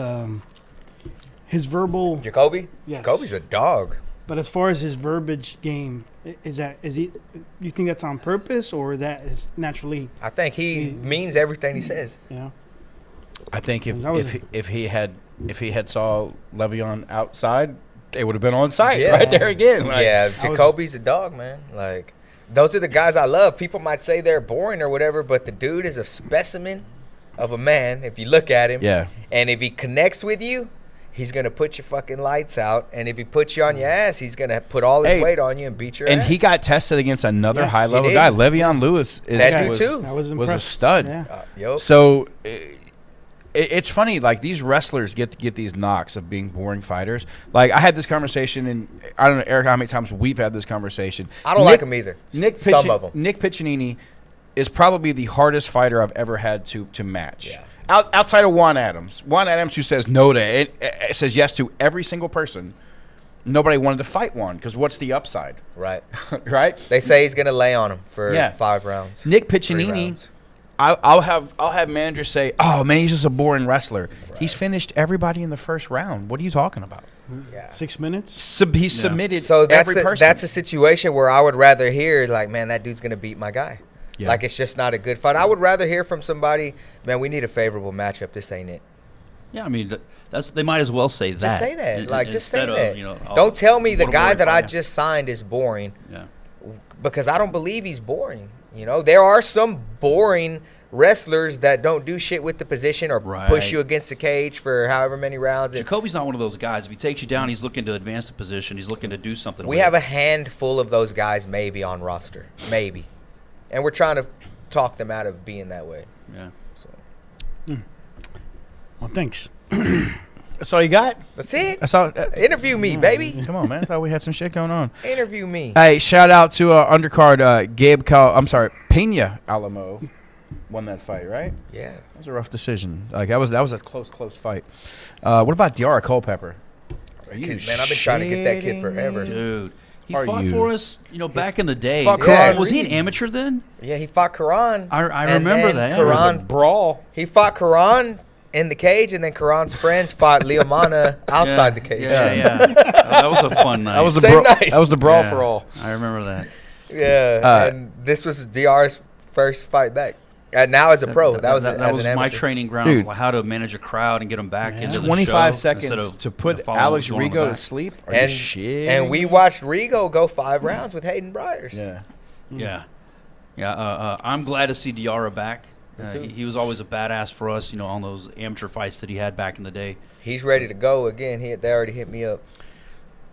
his verbal. Jacoby? Yes. Jacoby's a dog. But as far as his verbiage game, is he? You think that's on purpose or that is naturally? I think he means everything he says. Yeah. I think if he had saw Le'Veon outside, they would have been on site right there again. Like, Jacoby's a dog, man. Like, those are the guys I love. People might say they're boring or whatever, but the dude is a specimen of a man if you look at him. Yeah. And if he connects with you, he's going to put your fucking lights out. And if he puts you on your ass, he's going to put all his weight on you and beat your ass. And he got tested against another high-level guy. Le'Veon Lewis was a stud. Yeah. So it's funny, like, these wrestlers get these knocks of being boring fighters. Like, I had this conversation, and I don't know, Eric, how many times we've had this conversation. I don't like him either. Some of them. Nick Piccinini is probably the hardest fighter I've ever had to match. Yeah. Outside of Juan Adams. Juan Adams, who says no to it, says yes to every single person. Nobody wanted to fight Juan because what's the upside? Right. Right? They say he's going to lay on him for 5 rounds. Nick Piccinini, I'll have managers say, "Oh man, he's just a boring wrestler." Right. He's finished everybody in the first round. What are you talking about? Yeah. 6 minutes. He submitted every person. That's a situation where I would rather hear, like, man, that dude's gonna beat my guy. Yeah. Like, it's just not a good fight. I would rather hear from somebody, man, we need a favorable matchup. This ain't it. Yeah, I mean, they might as well say that. Just say that. Like, just say that. Of, don't tell me the guy that I just signed is boring. Yeah. Because I don't believe he's boring. There are some boring wrestlers that don't do shit with the position or push you against the cage for however many rounds. Jacoby's not one of those guys. If he takes you down, he's looking to advance the position. He's looking to do something. We have a handful of those guys maybe on roster. Maybe. And we're trying to talk them out of being that way. Yeah. So. Well, thanks. That's all you got? That's it. That's all. Interview me, baby. Come on, man. I thought we had some shit going on. Interview me. Hey, shout out to undercard Pena Alamo won that fight, right? Yeah. That was a rough decision. Like, that was a close Fight. What about Diarra Culpepper? Man, I've been trying to get that kid forever. Dude. He fought for us, back in the day. Was he an amateur then? Yeah, he fought Karan. I remember that. Karan brawl. He fought Karan, in the cage, and then Karan's friends fought Liamana outside the cage. Yeah. That was a fun night. That was the Same night. That was the brawl for all. I remember that. Yeah, and this was DR's first fight back. And now as a pro, that was my training ground. Dude. How to manage a crowd and get them back into the 25 show seconds instead to of, put following Alex going on the Rigo to back. sleep. Are you shit? And we watched Rigo go 5 rounds with Hayden Bryars. Yeah. I'm glad to see Diarra back. Me too. He was always a badass for us, on those amateur fights that he had back in the day. He's ready to go again. They already hit me up.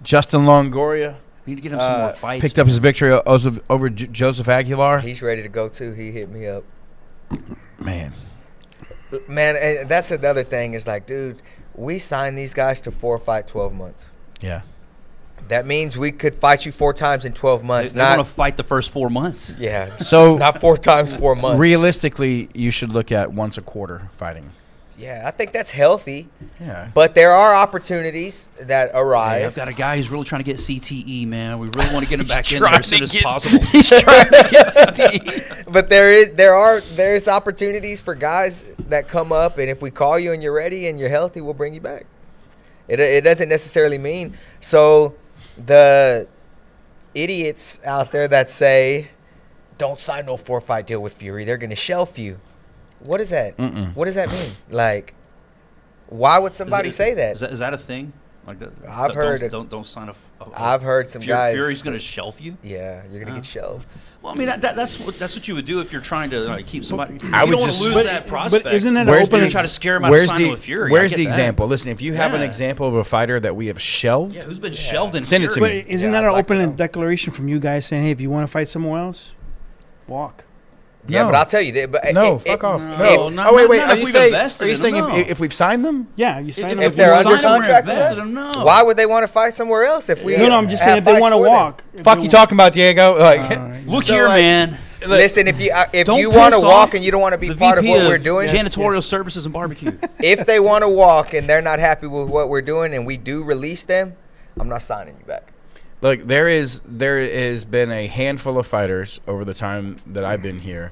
Justin Longoria We need to get him some more fights. picked up his victory over Joseph Aguilar. He's ready to go too. He hit me up. Man, and that's another thing. Is like, dude, we signed these guys to 4-fight 12 months. yeah. That means we could fight you 4 times in 12 months. They want to fight the first 4 months. Yeah. So not 4 times 4 months. realistically, you should look at once a quarter fighting. Yeah, I think that's healthy. Yeah. But there are opportunities that arise. I've got a guy who's really trying to get CTE, man. We really want to get him back in there as soon as possible. He's trying to get CTE. But there's opportunities for guys that come up, and if we call you and you're ready and you're healthy, we'll bring you back. It doesn't necessarily mean so. The idiots out there that say, "Don't sign no 4-fight deal with Fury. They're gonna shelf you." What is that? What does that mean? Like, why would somebody say that? Is that a thing? Like that? I've heard it. Don't sign a I've heard some guys. Fury's going to shelf you. Yeah, you're gonna get shelved. Well, I mean that's what you would do if you're trying to keep somebody. I You would don't want just- to lose that prospect. But isn't that Where's open? the- try to scare him out of signing with Fury. I Where's get the that. example? Listen, if you have an Yeah. example of a fighter that we have shelved, Yeah, who's been shelved in Send it to Fury? me. But isn't Yeah, that I'd an like to open know. declaration from you guys saying, hey, if you want to fight somewhere else, walk? Yeah, No. but I'll tell you that. But fuck off. No, No. not- Oh wait, not Are if you we've saying? invested Are you in saying them, no. if we've signed them? Yeah, you sign if up. they're we under sign them, we're contract with invested us, in them, no. why would they want to fight somewhere else if we? No, I'm just saying have if they fights want to for them? walk. If Fuck they you want- talking about, Diego? Like, All right. Look So, here, like, man. Listen, if Don't you want to piss walk off and you don't want to be the part of VP what we're doing, janitorial services and barbecue. if they want to walk and they're not happy with what we're doing and we do release them, I'm not signing you back. Look, there has been a handful of fighters over the time that I've been here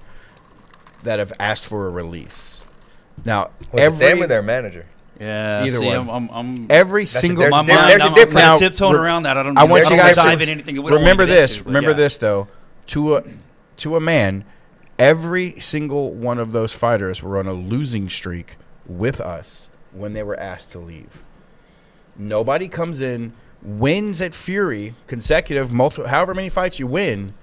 that have asked for a release. Now, Was it them or their manager? Yeah, Either see, one. I'm every That's a single there's my a mind. there's a I'm difference. kind of Now, tiptoeing around that. I don't. I want don't you guys dive to in anything. that we don't remember wanna get this. into, but Remember yeah. this though. To a man, every single one of those fighters were on a losing streak with us when they were asked to leave. Nobody comes in, wins at Fury consecutive, however many fights you win,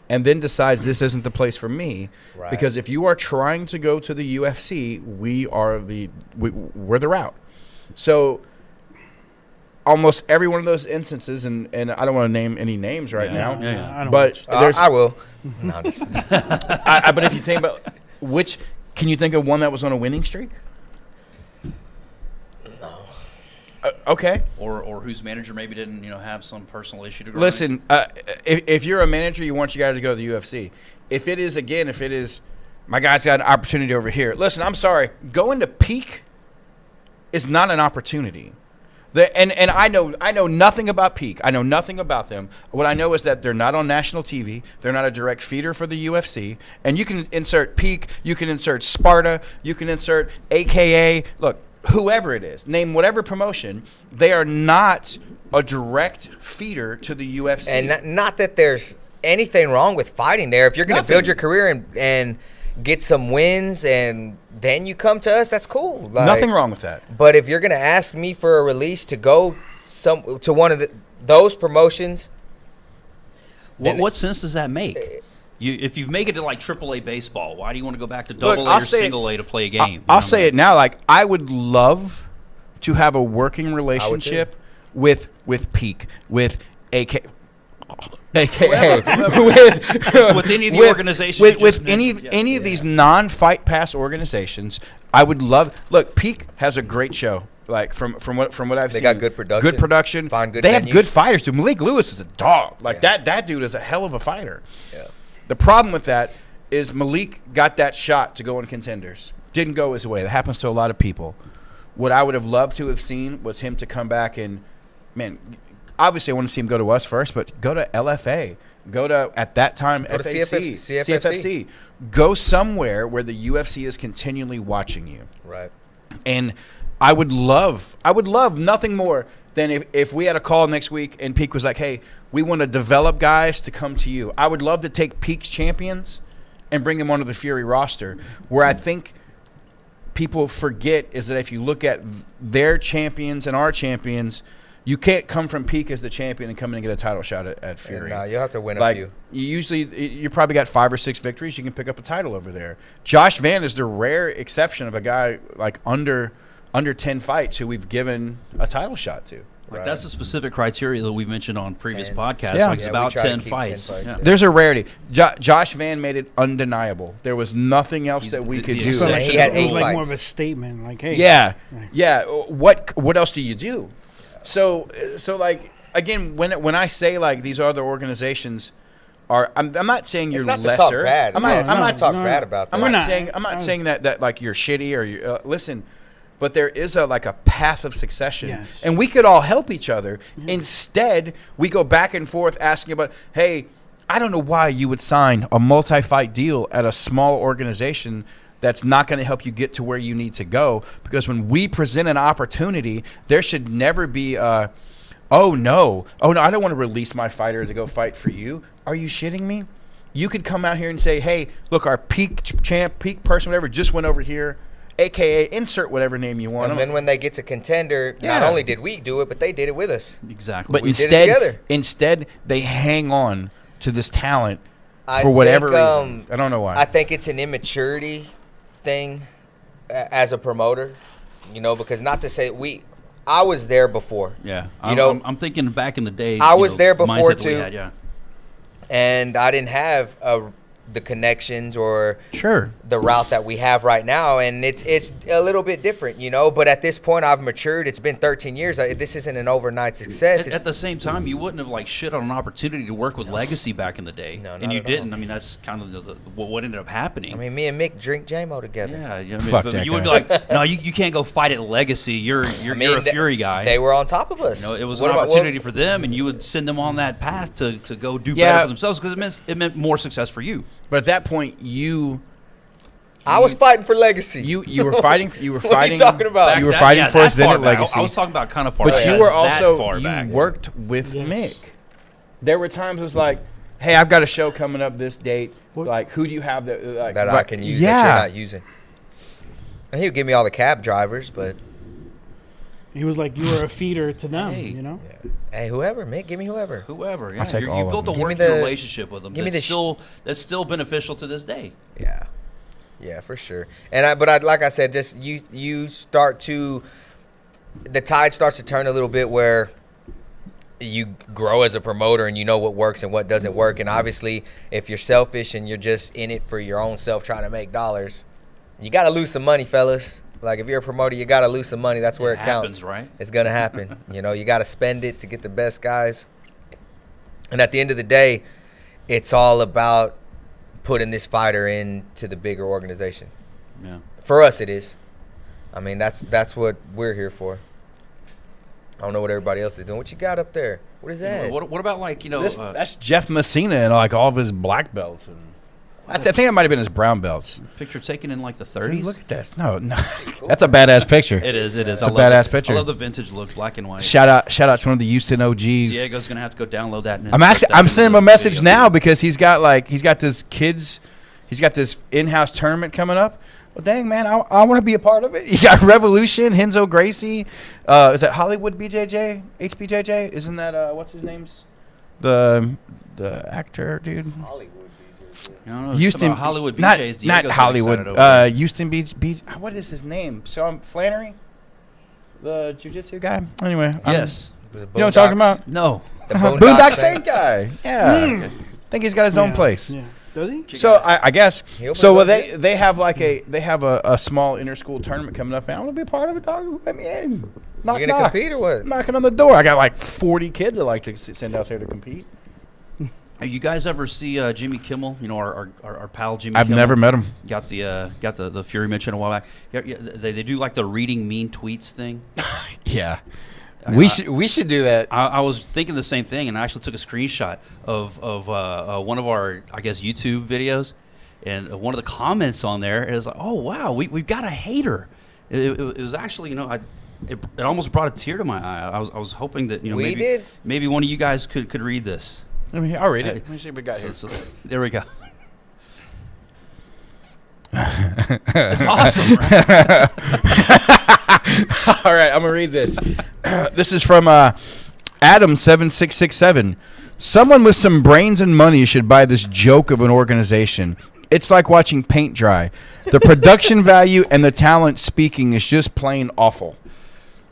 and then decides this isn't the place for me. Right. Because if you are trying to go to the UFC, we're the route. So almost every one of those instances, and I don't want to name any names right now, Yeah. I don't but there's I will. No, I'm just- but if you think about can you think of one that was on a winning streak? no. Okay. Or whose manager maybe didn't have some personal issue to grind. Listen, if you're a manager, you want your guy to go to the UFC. If it is my guy's got an opportunity over here. Listen, I'm sorry. Going to Peak is not an opportunity. And I know nothing about Peak. I know nothing about them. What I know is that they're not on national TV. They're not a direct feeder for the UFC. And you can insert Peak. You can insert Sparta. You can insert AKA. Look, whoever it is, name whatever promotion. They are not a direct feeder to the UFC. And not that there's anything wrong with fighting there. If you're going to build your career and get some wins and then you come to us, that's cool. Like, nothing wrong with that. But if you're going to ask me for a release to go to one of those promotions, what sense does that make? If you've made it to like AAA baseball, why do you want to go back to Look, AA I'll or say it- single A to play a game? I'll say it now. Like, I would love to have a working relationship with Peak, with AKA with any of the organizations, with any of these non-fight pass organizations. I would love. Look, Peak has a great show. Like from what I've seen, got good production. Good production. Find good they have venues. good fighters. Dude, Malik Lewis is a dog. Like that dude is a hell of a fighter. Yeah. The problem with that is Malik got that shot to go in Contenders. Didn't go his way. That happens to a lot of people. What I would have loved to have seen was him to come back and, man, obviously I want to see him go to us first, but go to LFA. Go to, at that time, Go to FAC, CFFC. Go somewhere where the UFC is continually watching you. Right. And I would love nothing more than if we had a call next week and Peak was like, hey, we want to develop guys to come to you. I would love to take Peak's champions and bring them onto the Fury roster. Where I think people forget is that if you look at their champions and our champions, you can't come from Peak as the champion and come in and get a title shot at Fury. No, you'll have to win like, a few. You probably got 5 or 6 victories. You can pick up a title over there. Josh Van is the rare exception of a guy like under 10 fights who we've given a title shot to. Like that's the specific criteria that we mentioned on previous 10. podcasts. Yeah. Like it's about 10 fights. 10 fights. Yeah. There's a rarity. Josh Van made it undeniable. There was nothing else He's that we the could do. exception. He had it was 8 like fights. more of a statement, like, hey, Yeah, Right. yeah. What else do you do? So like again, when I say like these other organizations are, I'm not saying you're It's not to lesser. talk bad. I'm No, not. it's I'm not not to talk no, bad about that. I'm not saying that like you're shitty or you listen. But there is a path of succession, Yes. and we could all help each other. Instead, we go back and forth asking about, hey, I don't know why you would sign a multi-fight deal at a small organization that's not going to help you get to where you need to go. Because when we present an opportunity, there should never be oh no, I don't want to release my fighter to go fight for you. Are you shitting me? You could come out here and say, hey, look, our peak champ, peak person, whatever, just went over here. AKA insert whatever name you want. And then when they get to Contender, not only did we do it, but they did it with us. Exactly. But we did it together. instead, they hang on to this talent I for whatever think, reason. I don't know why. I think it's an immaturity thing as a promoter, because not to say I was there before. Yeah. I'm thinking back in the day. I was there before, mindset that we too. had, yeah. And I didn't have the connections or Sure. the route that we have right now, and it's a little bit different, but at this point I've matured. It's been 13 years. This isn't an overnight success. At the same time, you wouldn't have shit on an opportunity to work with Legacy back in the day. No, and not you at didn't. all. I mean, that's kind of what ended up happening. I mean, me and Mick drink JMO together. Yeah, I mean, Fuck but that you would be guy. like, no, you can't go fight at Legacy. You're a Fury guy. They were on top of us. It was What an about- opportunity for them, and you would send them on that path to go do Yeah. better for themselves because it meant more success for you. But at that point, I was fighting for Legacy. you were fighting. You were What are fighting. you talking about? You were That- fighting yeah, for us that then far at back. Legacy. I was talking about kind of far But back. you were That also far back. worked with Yes. Mick. There were times it was like, hey, I've got a show coming up this date. What? Like, who do you have that like that I can use Yeah. that you're not using. And he would give me all the cab drivers, but he was like, you were a feeder to them, Hey. hey, whoever, Mick, give me whoever. Whoever, yeah. I'll take all You of built a them. Give me working the- relationship with them give me that's the that's still beneficial to this day. Yeah, for sure. And like I said, just you start to, the tide starts to turn a little bit where you grow as a promoter and you know what works and what doesn't work. And obviously, if you're selfish and you're just in it for your own self trying to make dollars, you got to lose some money, fellas. Like if you're a promoter, you got to lose some money. That's where it happens, counts. right? It's going to happen. You got to spend it to get the best guys. And at the end of the day, it's all about putting this fighter into the bigger organization. Yeah. For us, it is. I mean, that's what we're here for. I don't know what everybody else is doing. What you got up there? What is that? What about That's Jeff Messina and like all of his black belts and I think that might have been his brown belts. picture taken in like the Dude, 30s? look at this. No, that's a badass picture. It is. It's a I love badass it. picture. I love the vintage look, black and white. Shout out to one of the Houston OGs. Diego's gonna have to go download that. And I'm insert that I'm into sending him the a message video. now because he's got this in-house tournament coming up. Well, dang man, I want to be a part of it. You got Revolution, Henzo Gracie. Is that Hollywood BJJ? HBJJ? Isn't that what's his name's the actor dude? Hollywood. I don't know, Houston about Hollywood not, BJ's. Diego's not getting Hollywood. excited over it. Houston Beach. What is his name? Sean Flannery, the jiu-jitsu guy. Anyway, Yes. you know what I'm talking about? No. The Boondock Saint guy. Yeah, Okay. I think he's got his own place. Yeah. Does he? So I guess He'll so. put Well, it up they have like they have a small inter-school tournament coming up, and I want to be a part of it, dog. Let me in. Knock, You gonna knock. compete or what? Knocking on the door. I got like 40 kids I like to send out there to compete. You guys ever see Jimmy Kimmel? You know our pal Jimmy. I've Kimmel? never met him. Got the Fury mention a while back. Yeah, they do like the reading mean tweets thing. Yeah, we should do that. I was thinking the same thing, and I actually took a screenshot of one of our, I guess, YouTube videos, and one of the comments on there is like, "Oh wow, we've got a hater." It was actually, it almost brought a tear to my eye. I was hoping that maybe one of you guys could read this. I'll read it. Let me see what we got here. So, there we go. It's awesome, right? All right, I'm gonna read this. This is from Adam7667. Someone with some brains and money should buy this joke of an organization. It's like watching paint dry. The production value and the talent speaking is just plain awful.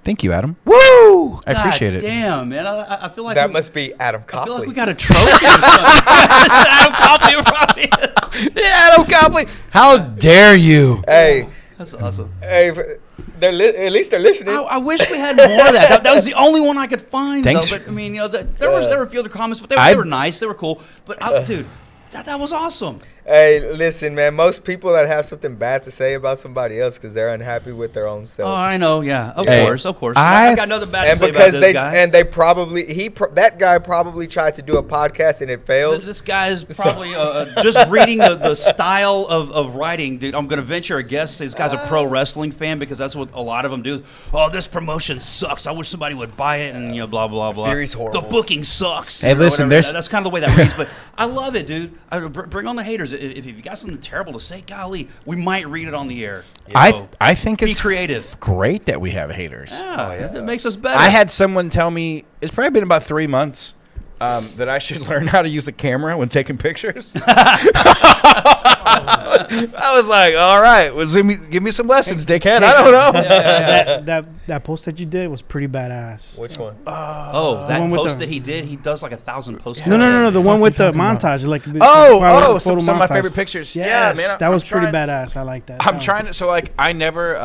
Thank you, Adam. Woo! I appreciate it. Damn, man. I feel like that must be Adam Copley. I feel like we got a trophy or something. Adam Copley probably is. Yeah, Adam Copley. How dare you? Hey. That's awesome. Hey, at least they're listening. I wish we had more of that. That was the only one I could find. Thanks. Though. But I mean, there were a few other comments, but they were nice. They were cool. But dude, that was awesome. Hey, listen, man. Most people that have something bad to say about somebody else because they're unhappy with their own self. Oh, I know. Yeah, of course. I got nothing bad to say because about this guy. And they probably that guy probably tried to do a podcast and it failed. This guy's probably just reading the style of writing. Dude, I'm gonna venture a guess. This guy's a pro wrestling fan because that's what a lot of them do. Oh, this promotion sucks. I wish somebody would buy it and blah blah blah. Fury's horrible. The booking sucks. Hey, listen, that's kind of the way that reads. But I love it, dude. Bring on the haters. If you got something terrible to say, golly, we might read it on the air. I think it's creative. Great that we have haters. Yeah, it makes us better. I had someone tell me, it's probably been about 3 months, that I should learn how to use a camera when taking pictures. I was like, all right, well, give me some lessons, dickhead. I don't know. That post that you did was pretty badass. Which one? That post that he did, he does like 1,000 posts. No, the one with the montage. Like some of my favorite pictures. Yes, yeah, man. That was pretty badass. I like that. I'm trying to, so like, I never,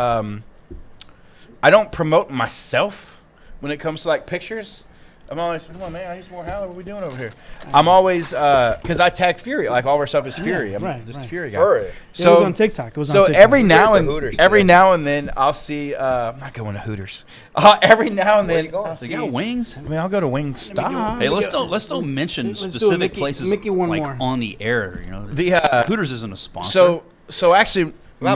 I don't promote myself when it comes to like pictures. I'm always, come on, man, I need some more Howler. What are we doing over here? I'm always, because I tag Fury. Like, all of our stuff is Fury. I'm just a Fury guy. Furry. So, it was on TikTok. Every now and then I'll see, I'm not going to Hooters. Every now and then I'll see. You got Wings? I mean, I'll go to Wingstop. Hey, let's don't mention specific places like on the air. Hooters isn't a sponsor. So actually, my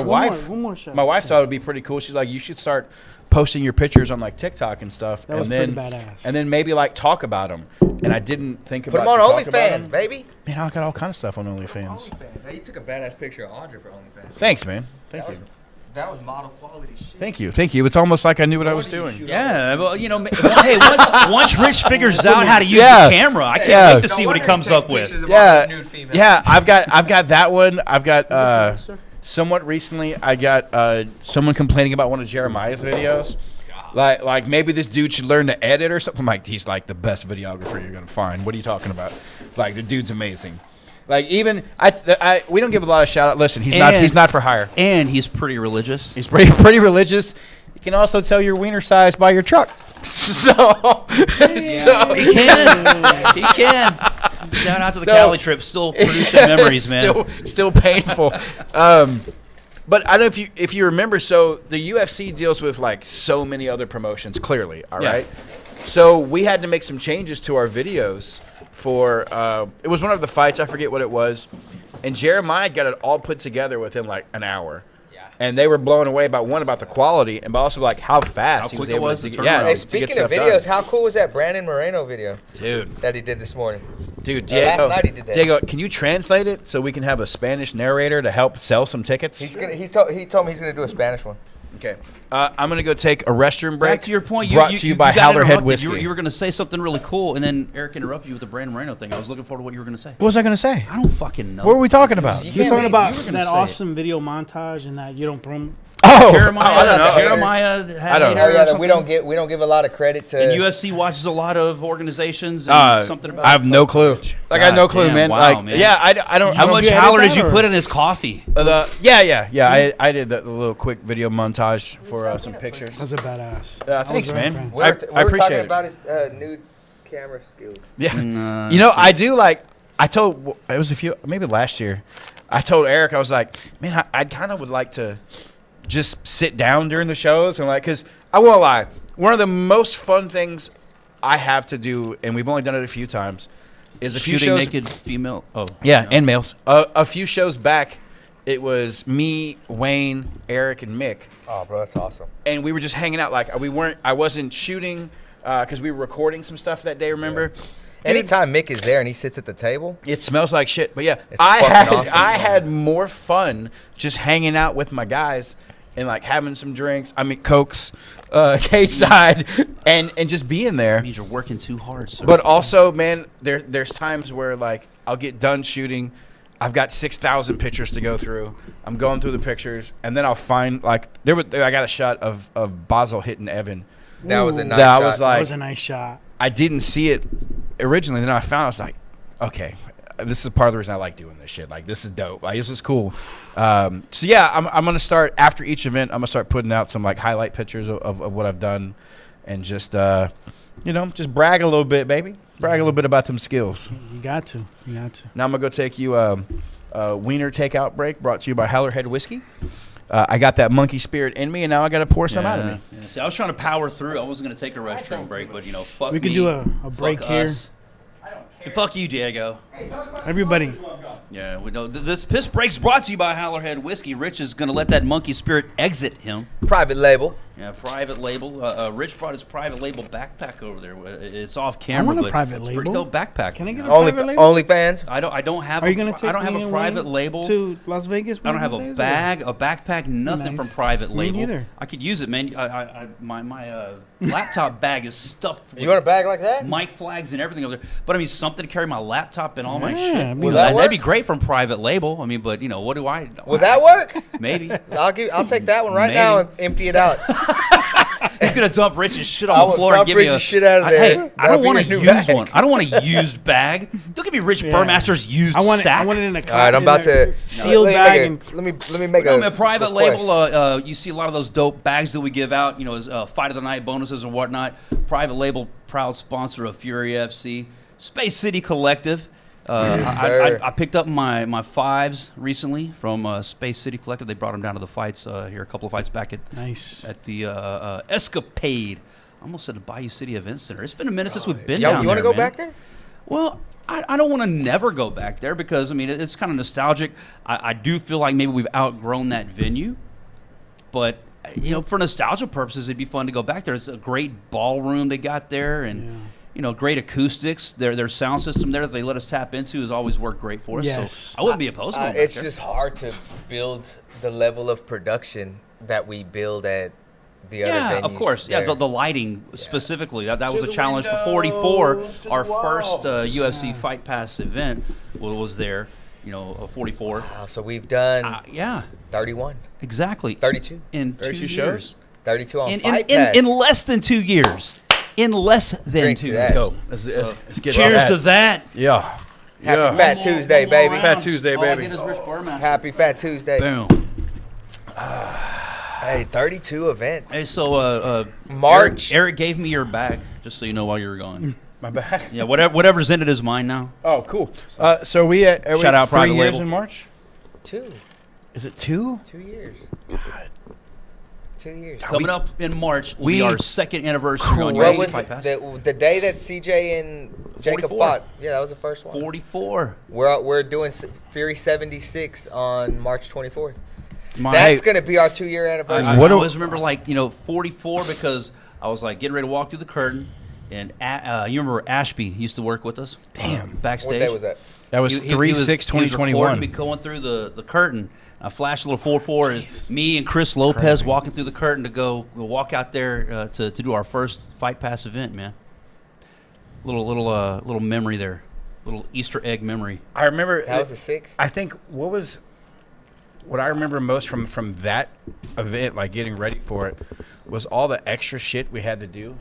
wife thought it would be pretty cool. She's like, you should start posting your pictures on like TikTok and stuff, and then maybe like talk about them. And I didn't think about put them on OnlyFans, baby. Man, I got all kind of stuff on OnlyFans. Now, you took a badass picture of Audrey for OnlyFans. Thanks, man. Thank you. That was model quality shit. Thank you. It's almost like I knew what I was doing. Yeah, well, hey, once Rich figures out how to use the camera, I can't wait to see what he comes up with. Yeah. I've got that one. I've got. Somewhat recently, I got someone complaining about one of Jeremiah's videos. Like maybe this dude should learn to edit or something. I'm like, he's like the best videographer you're gonna find. What are you talking about? Like, the dude's amazing. Like, even we don't give a lot of shout out. Listen, he's not for hire. And he's pretty religious. He's pretty religious. You can also tell your wiener size by your truck. So he can. Shout out to the Cali trip, still producing memories, man. Still painful. But I don't know if you remember. So the UFC deals with like so many other promotions. Clearly, all right. So we had to make some changes to our videos for. It was one of the fights. I forget what it was, and Jeremiah got it all put together within like an hour. And they were blown away about the quality, and also like how fast he was able to get. Yeah. Hey, speaking of videos, how cool was that Brandon Moreno video, dude, that he did this morning? Dude, Diego, last night he did that. Diego, can you translate it so we can have a Spanish narrator to help sell some tickets? He told me he's gonna do a Spanish one. Okay, I'm gonna go take a restroom break. Back to your point, brought to you by Howler Head Whiskey. You were gonna say something really cool, and then Eric interrupted you with the Brandon Moreno thing. I was looking forward to what you were gonna say. What was I gonna say? I don't fucking know. What were we talking about? You're talking about that awesome video montage and that you don't promote. Oh, I don't know. Jeremiah had we don't give a lot of credit to. And UFC watches a lot lot of organizations and something about I have no clue. Like, I have no clue, man. Wow, like, man. yeah, I don't. How much Howler did you put in his coffee? I did the little quick video montage for some pictures. That's a badass. Thanks, man. We I were appreciate talking it. about his nude camera skills. Yeah, you know, I do like. I told it was maybe last year. I told Eric, I was like, man, I kind of would like to just sit down during the shows and because I won't lie, one of the most fun things I have to do, and we've only done it a few times, is a few shows. Naked female. Oh, yeah, and males. A few shows back, it was me, Wayne, Eric, and Mick. Oh, bro, that's awesome. And we were just hanging out. Like I wasn't shooting because we were recording some stuff that day. Remember? Yeah. Anytime Mick is there and he sits at the table, it smells like shit. But yeah, it's awesome. I had more fun just hanging out with my guys and like having some drinks. I mean, Cokes, K-side, and just being there. That means you're working too hard, sir. But also, man, there's times where like I'll get done shooting. I've got 6,000 pictures to go through. I'm going through the pictures, and then I'll find like I got a shot of Basil hitting Evan. That was a nice that shot. That was a nice shot. I didn't see it originally. Then I found I was like, okay, this is part of the reason I like doing this shit. Like, this is dope. Like, this is cool. So yeah, I'm gonna start after each event. I'm gonna start putting out some like highlight pictures of what I've done, and just just brag a little bit, baby. Brag a little bit about them skills. You got to. Now I'm gonna go take you a wiener takeout break brought to you by Howler Head Whiskey. I got that monkey spirit in me, and now I got to pour some out of me. Yeah. See, I was trying to power through. I wasn't going to take a restroom break, but, fuck we me. We could do a break here. Us. Fuck you, Diego. Everybody. Yeah, we know. This piss break's brought to you by Howler Head Whiskey. Rich is going to let that monkey spirit exit him. Private label. Yeah, private label. Rich brought his private label backpack over there. It's off camera, I want a but private it's label. pretty dope backpack. Can I get a private label? OnlyFans. I don't have. Are you gonna take I don't have me a and private Wayne label to Las Vegas? I don't have a bag, a backpack, nothing Nice. from private Me label. neither. I could use it, man. My laptop bag is stuffed. You want a bag like that? Mic flags and everything over there. But I mean, something to carry my laptop and all my Yeah, shit. I mean, Will that That'd be work? great from private label. I mean, but what do I? Will that work? Maybe. I'll take that one right Maybe. now and empty it out. He's gonna dump Rich's shit I on will the floor and dump give me Rich's shit out of there. Hey, I That'll don't be want to your new use bag. one. I don't want a used bag. Don't give me Rich Burmaster's used I want sack. it in a All right, I'm about to sealed bag. Let me make a private request. label. You see a lot of those dope bags that we give out. As fight of the night bonuses and whatnot. Private label, proud sponsor of Fury FC, Space City Collective. Yes, sir. I picked up my fives recently from Space City Collective. They brought them down to the fights here, a couple of fights back at the Escapade. I almost said the Bayou City Event Center. It's been a minute since we've been down there. You want to go man. back there? Well, I don't want to never go back there because, I mean, it's kind of nostalgic. I do feel like maybe we've outgrown that venue. But, for nostalgia purposes, it'd be fun to go back there. It's a great ballroom they got there and, great acoustics. Their sound system there that they let us tap into has always worked great for us. Yes. So I wouldn't be opposed to going back It's there. just hard to build the level of production that we build at the other venues. Of course. there. Yeah, the lighting specifically. That was To a the challenge for windows, 44. to Our the first walls. UFC Fight Pass event was there, 44. Wow, so we've done Yeah, 31, exactly. 32. In 32 2 shows? years. 32 on In Fight Pass. less than 2 years. In less than Drink 2 to years. that. Go. Let's get Cheers that. to that. Yeah. Happy Fat Tuesday, baby. Fat Tuesday, All I baby. get is Rich Burmaster. Happy Fat Tuesday. Boom. Hey, 32 events. Hey, so March. Eric gave me your bag, just so you know while you were gone. My bad. Yeah, whatever's in it is mine now. Oh, cool. So we are Shout we out 3 private years label. in March? 2 Is it 2? 2 years. 2 years. Coming up in March will we- be our second anniversary on What UFC was Fight Pass. the day that CJ and Jacob 44. fought? Yeah, that was the first one. 44. We're doing Fury 76 on March 24th. My- That's gonna be our 2-year anniversary. I What do- always remember 44 because I was like getting ready to walk through the curtain, and you remember Ashby used to work with us. Damn. Backstage. What day was that? That was He 3/6/2021. recording me going through the curtain. I flashed a little 4-4, and me and Chris Lopez crazy. walking through the curtain to go walk out there to do our first Fight Pass event, man. Little memory there, little Easter egg memory. I remember. That was the 6th. I think what I remember most from that event, like getting ready for it, was all the extra shit we had to do.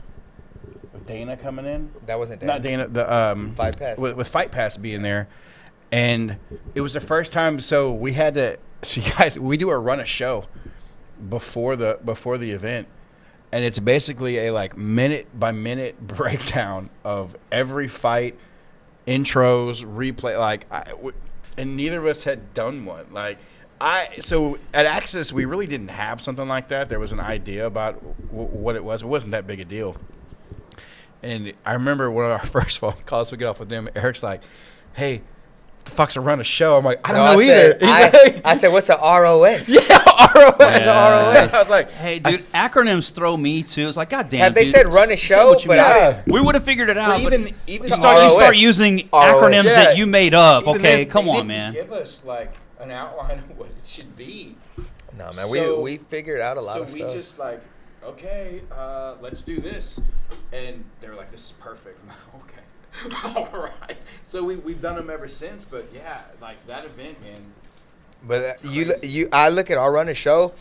With Dana coming in. That wasn't Not Dana. Dana. The Fight Pass. with Fight Pass being there, and it was the first time. So we had to. So you guys, we do a run a show before the event, and it's basically a like minute by minute breakdown of every fight, intros, replay. And neither of us had done one. So at Axis, we really didn't have something like that. There was an idea about what it was. It wasn't that big a deal. And I remember one of our first phone calls we got off with them. Eric's like, "Hey, the fuck's a run a show? I'm like, I don't know either. I said, what's a ROS? Yeah, ROS. ROS. I was like, hey, dude, acronyms throw me too. It's like, goddamn. Had they said run a show, but we would have figured it out. even you start using acronyms that you made up. Okay, come on, man. Give us like an outline of what it should be. No, man, we figured out a lot of stuff. So we just like, okay, let's do this, and they were like, this is perfect. I'm like, okay. All right. So we've done them ever since, but yeah, like that event, man. But I look at our run of show,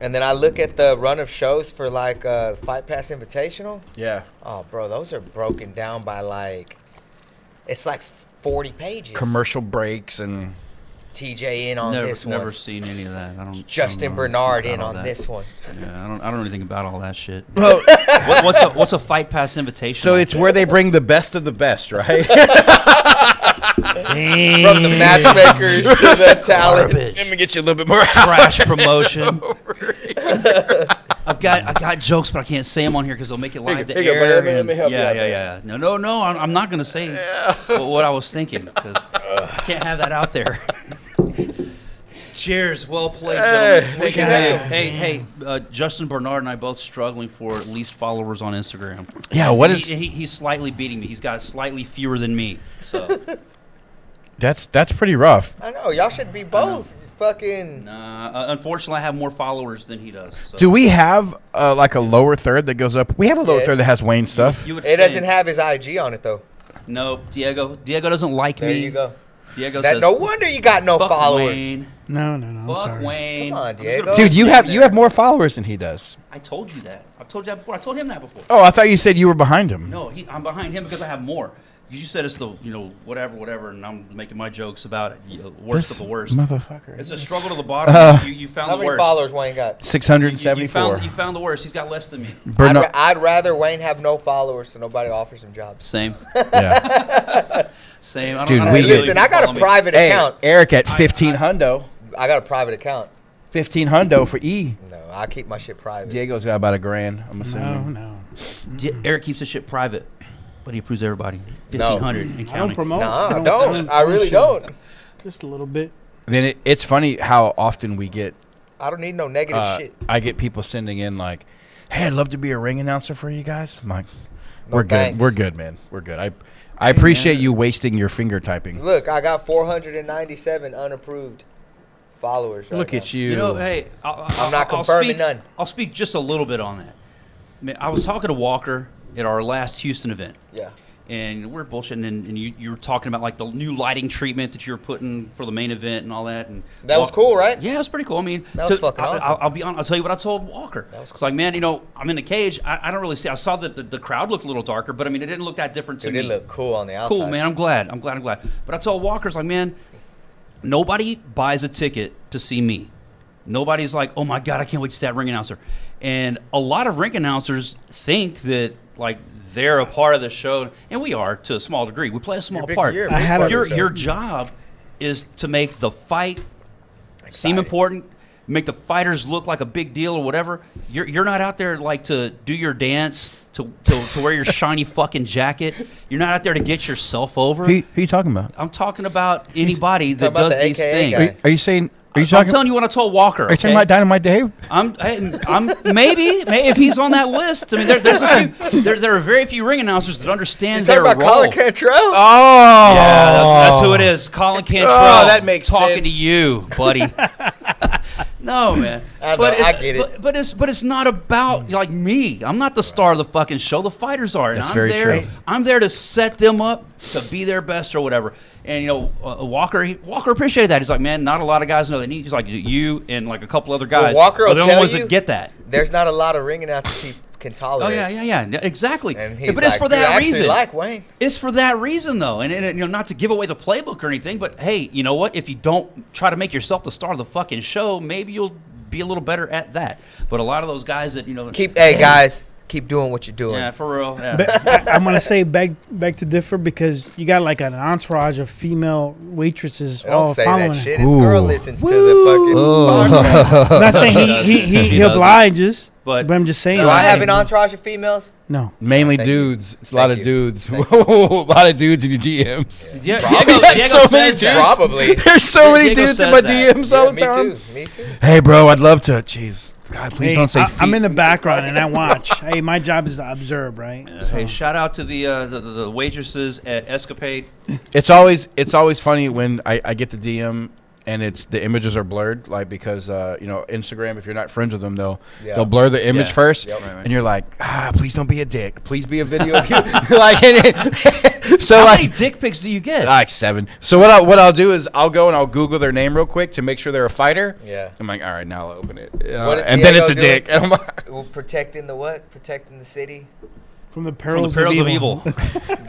and then I look at the run of shows for like Fight Pass Invitational. Yeah. Oh, bro, those are broken down by like, it's like 40 pages. Commercial breaks and TJ in on this one. Never seen any of that. Justin Bernard in on this one. Yeah, I don't know anything about all that shit. Well, what's a Fight Pass Invitation? So it's where they bring the best of the best, right? From the matchmakers to the talent. Let me get you a little bit more trash promotion. I got jokes, but I can't say them on here because they'll make it live to air. Let me help you out. Yeah. No. I'm not gonna say what I was thinking because I can't have that out there. Cheers, well played, gentlemen. Hey, Justin Bernard and I both struggling for at least followers on Instagram. Yeah, he's slightly beating me. He's got slightly fewer than me. So that's pretty rough. I know y'all should be both. Fucking. Nah, unfortunately, I have more followers than he does. So. Do we have like a lower third that goes up? We have a lower third that has Wayne stuff. It doesn't have his IG on it though. No, Diego doesn't like me. There you go. Diego says, no wonder you got no fuck followers. Wayne. No. Fuck I'm sorry. Wayne. Come on, Diego. Dude, you have more followers than he does. I told you that. I've told you that before. I told him that before. Oh, I thought you said you were behind him. No, I'm behind him because I have more. You said it's the whatever, and I'm making my jokes about it. Worst of the worst. Motherfucker. It's a struggle to the bottom. You found How the many worst. followers Wayne got? 674. You found the worst. He's got less than me. I'd rather Wayne have no followers so nobody offers him jobs. Same. Yeah. Same. Dude, listen, I got a private account. Eric at 15 hundo. I got a private account. 15 hundo for E. No, I keep my shit private. Diego's got about $1,000, I'm assuming. No. Eric keeps his shit private, but he approves everybody. 1,500 and I don't counting. promote. No, I don't. I really don't. Just a little bit. Then it's funny how often we get. I don't need no negative shit. I get people sending in like, "Hey, I'd love to be a ring announcer for you guys." I'm like, No "We're thanks. good. We're good, man. We're good." I appreciate you wasting your finger typing. Look, I got 497 unapproved followers. Right Look now. at you. You know, hey, I'm not confirming none. I'll speak just a little bit on that. I mean, I was talking to Walker at our last Houston event. Yeah. And we're bullshitting, and you were talking about like the new lighting treatment that you were putting for the main event and all that. And That was cool, right? Yeah, it was pretty cool. I mean, that was fucking awesome. I'll be honest. I'll tell you what I told Walker. That was cool. It's like, man, I'm in the cage. I don't really see. I saw that the crowd looked a little darker, but I mean, it didn't look that different to me. It did look cool on the outside. Cool, man. I'm glad. But I told Walker, it's like, man, nobody buys a ticket to see me. Nobody's like, oh my God, I can't wait to see that ring announcer. And a lot of ring announcers think that like they're a part of the show, and we are to a small degree. We play a small part. Your job is to make the fight seem important, make the fighters look like a big deal or whatever. You're not out there like to do your dance, to wear your shiny fucking jacket. You're not out there to get yourself over. Who you talking about? I'm talking about anybody that does these things. Are you saying? I'm telling you what I told Walker. Are you talking about Dynamite Dave? I'm maybe if he's on that list. I mean, there are very few ring announcers that understand their role. Colin Cantrell? Oh, yeah, that's who it is. Colin Cantrell. Oh, that makes talking sense. to you, buddy. No, man. I get it. But it's not about like me. I'm not the star of the fucking show. The fighters are. That's very true. I'm there to set them up to be their best or whatever. And Walker appreciated that. He's like, man, not a lot of guys know that. He's like, you and like a couple other guys. Walker will are the only tell ones you that get that. There's not a lot of ring announcers he can tolerate. Oh yeah, exactly. And he's but it's for that reason. Like Wayne. It's for that reason though, and not to give away the playbook or anything, but hey, you know what? If you don't try to make yourself the star of the fucking show, maybe you'll be a little better at that. But a lot of those guys that guys. Keep doing what you're doing. Yeah, for real. Yeah. But I'm gonna say beg to differ because you got like an entourage of female waitresses all Don't say following that him. shit. His girl listens to the fucking podcast. I'm not saying he obliges. But I'm just saying. Do I have an entourage of females? No. Mainly Thank you. dudes. It's a lot of you. dudes. A lot of dudes in your DMs. Diego So many says dudes. that. Probably. There's so many Diego dudes in says my that. DMs all the Me time. too. Me too. Hey, bro, I'd love to. Jeez, God, please Hey, don't say I'm feet. in the background and I watch. Hey, my job is to observe, right? Hey, shout out to the waitresses at Escapade. It's always funny when I get the DM and it's the images are blurred, like because Instagram, if you're not friends with them, they'll blur the image Yeah. first, Yep. Right. and you're like, please don't be a dick, please be a video of you. Like, so How like many dick pics do you get? like 7. So what I'll do is I'll go and I'll Google their name real quick to make sure they're a fighter. Yeah. I'm like, all right, now I'll open it, What is and then Diego it's a doing? dick. And I'm like, Well, protecting the what? Protecting the city. From the From perils, the perils of evil.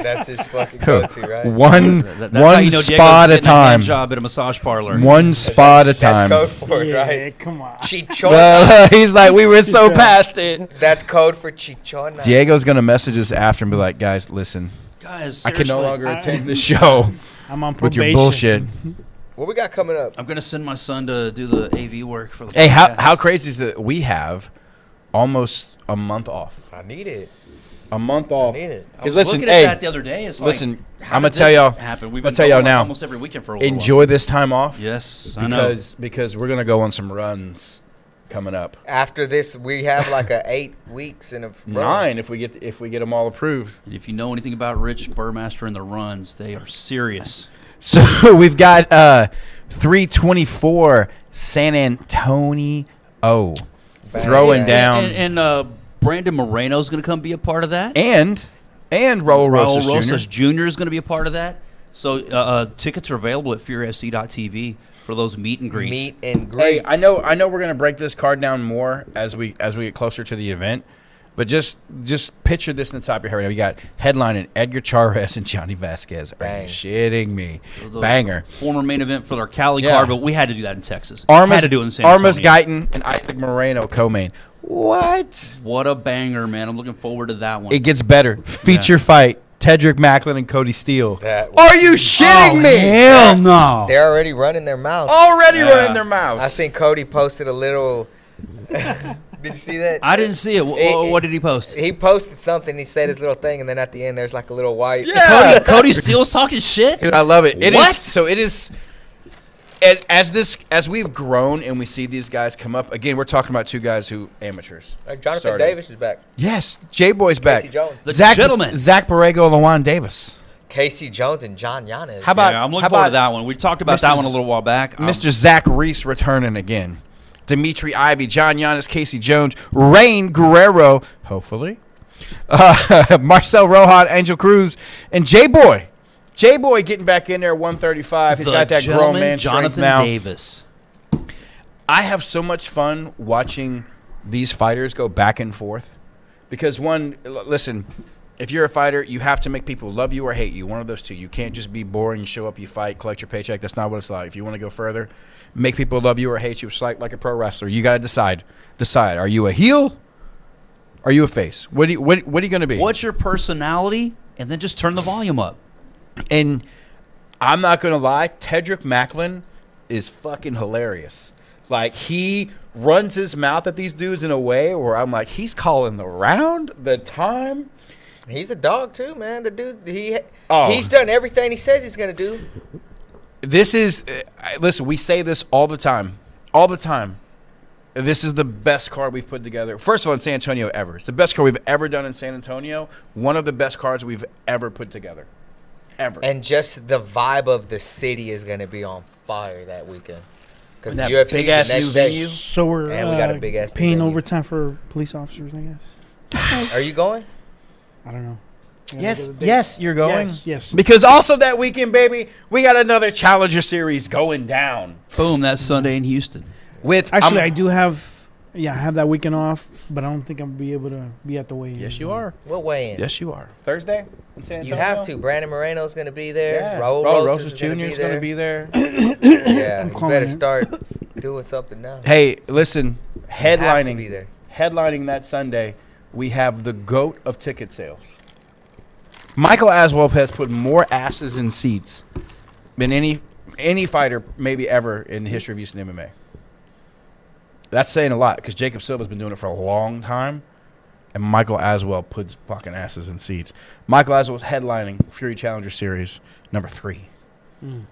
That's his fucking go-to, right? one That's how one you know Diego's spot at a getting hand time. job at a massage parlor. One spot at a time. That's code for it, Yeah, right? come on. Chichona. He's like, we were so past it. That's code for chichona. Diego's gonna message us after and be like, guys, listen, Guys, I can no seriously, longer attend the show I'm on with probation. your bullshit. What we got coming up? I'm gonna send my son to do the AV work for the. Hey, podcast. how crazy is that we have almost a month off? I need it. A month off. I need it. I was listen, looking hey, at that the other day. It's listen, like, how I'ma did tell this y'all- happen? We've I'ma been tell y'all going now. almost every weekend for a little Enjoy this time off. while. Yes, I know. because we're gonna go on some runs coming up. After this, we have like 8 weeks in a row. 9 if we get them all approved. If you know anything about Rich Burmaster and the runs, they are serious. So we've got 324 San Antonio throwing Yeah. down And Brandon Moreno's going to come be a part of that. and Raul Rosas Raul Jr. Rosas Jr. is going to be a part of that. So tickets are available at FearFC.tv for those meet and greets. Meet and greet. Hey, I know we're gonna break this card down more as we get closer to the event, but just picture this in the top of your head. Right now. We got headlining Edgar Chavarez and Johnny Vasquez. Are Bang. you shitting me? The Banger. Former main event for our Cali Yeah. card, but we had to do that in Texas. Armas had to do it in San Antonio. Guyton and Isaac Moreno co-main. What? What a banger, man! I'm looking forward to that one. It gets better. Feature fight: Tedrick Macklin and Cody Steele. That Are you shitting me? Hell no. They're already running their mouth. Already Yeah. running their mouths. I seen Cody posted a little. Did you see that? I didn't see it. What did he post? He posted something. He said his little thing, and then at the end, there's like a little white. Yeah. Cody Steele's talking shit. Dude, I love it. It is What? so. It is as we've grown and we see these guys come up again. We're talking about two guys who amateurs. Like Jonathan started. Davis is back. Yes, J Boy's back. Casey Jones. The Zach gentleman. Zach Borrego, Lawan Davis. Casey Jones and John Yanez. How about- Yeah, I'm looking forward to that one. We talked about that Mr. one a little while back. Mr. Zach Reese returning again. Dimitri Ivey, John Giannis, Casey Jones, Rain Guerrero, hopefully. Marcel Rojas, Angel Cruz, and J Boy. J Boy getting back in there, 135. He's the got that grown gentleman, man strength Jonathan now. Davis. I have so much fun watching these fighters go back and forth because listen, if you're a fighter, you have to make people love you or hate you. One of those two. You can't just be boring. You show up, you fight, collect your paycheck. That's not what it's like. If you want to go further, make people love you or hate you. It's like a pro wrestler. You got to decide. Are you a heel? Are you a face? What are you going to be? What's your personality? And then just turn the volume up. And I'm not going to lie, Tedrick Macklin is fucking hilarious. Like, he runs his mouth at these dudes in a way where I'm like, he's calling the round, the time. He's a dog too, man. The dude, Oh. he's done everything he says he's gonna do. This is, listen, we say this all the time. All the time. This is the best card we've put together. First of all, in San Antonio ever. It's the best card we've ever done in San Antonio. One of the best cards we've ever put together. Ever. And just the vibe of the city is gonna be on fire that weekend. Because And that UFC big-ass the next new day. venue. So we're And we got a big-ass paying venue. overtime for police officers, I guess. Are you going? I don't know. Yes, you're going. Yes. Because also that weekend, baby, we got another Challenger Series going down. Boom, that's Sunday in Houston. Actually, I do have. Yeah, I have that weekend off, but I don't think I'm gonna be able to be at the weigh-in. Yes, you are. We'll weigh in. Yes, you are. Thursday in San You Antonio? have to. Brandon Moreno's gonna be there. Yeah. Raul Raul Rosas Rosas Jr. is going to be there. Yeah, you calling better it. start doing something now. Hey, listen, Have to be headlining there. that Sunday, we have the GOAT of ticket sales. Michael Aswell has put more asses in seats than any fighter maybe ever in the history of Houston MMA. that's saying a lot because Jacob Silva's been doing it for a long time, and Michael Aswell puts fucking asses in seats. Michael Aswell's headlining Fury Challenger Series number 3.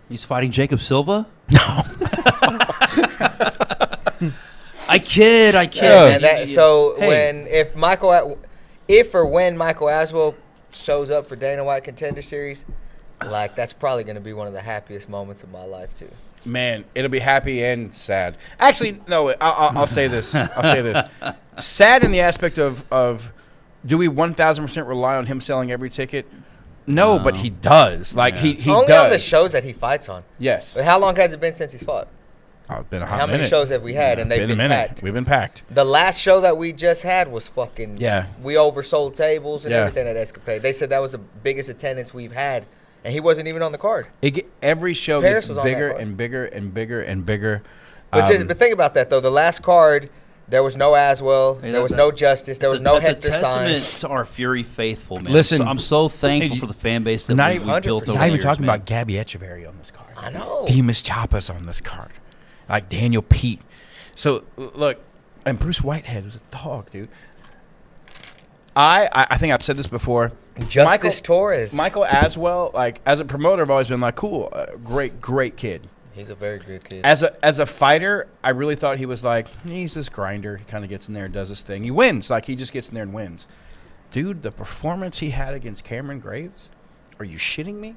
He's fighting Jacob Silva? No. I kid. Yeah, man, if or when Michael Aswell shows up for Dana White Contender Series, like that's probably going to be one of the happiest moments of my life too. Man, it'll be happy and sad. Actually, no, I'll say this. Sad in the aspect of do we 1,000% rely on him selling every ticket? No, but he does. Like he only does. on the shows that he fights on. Yes. But how long has it been since he's fought? Oh, it's been a hot How minute. many shows have we had? And they've been packed. We've been packed. The last show that we just had was fucking. Yeah. We oversold tables and Yeah. everything at Escapade. They said that was the biggest attendance we've had, and he wasn't even on the card. Every show Paris gets was on bigger that card. and bigger and bigger and bigger. But think about that though. The last card, there was no Aswell, there was no Justice, there was no Hector That's a testament Sainz. to our Fury faithful, man. Listen, So I'm so thankful for the fan base that not we've even- built over Not the even years, talking man. about Gabby Echeverry on this card. I know. Demas Chapas on this card. Like Daniel Pete. So, look, and Bruce Whitehead is a dog, dude. I think I've said this before. Justice Torres. Michael Aswell, like, as a promoter, I've always been like, cool, great kid. He's a very good kid. As a fighter, I really thought he was like, he's this grinder. He kind of gets in there and does his thing. He wins. Like, he just gets in there and wins. Dude, the performance he had against Cameron Graves, are you shitting me?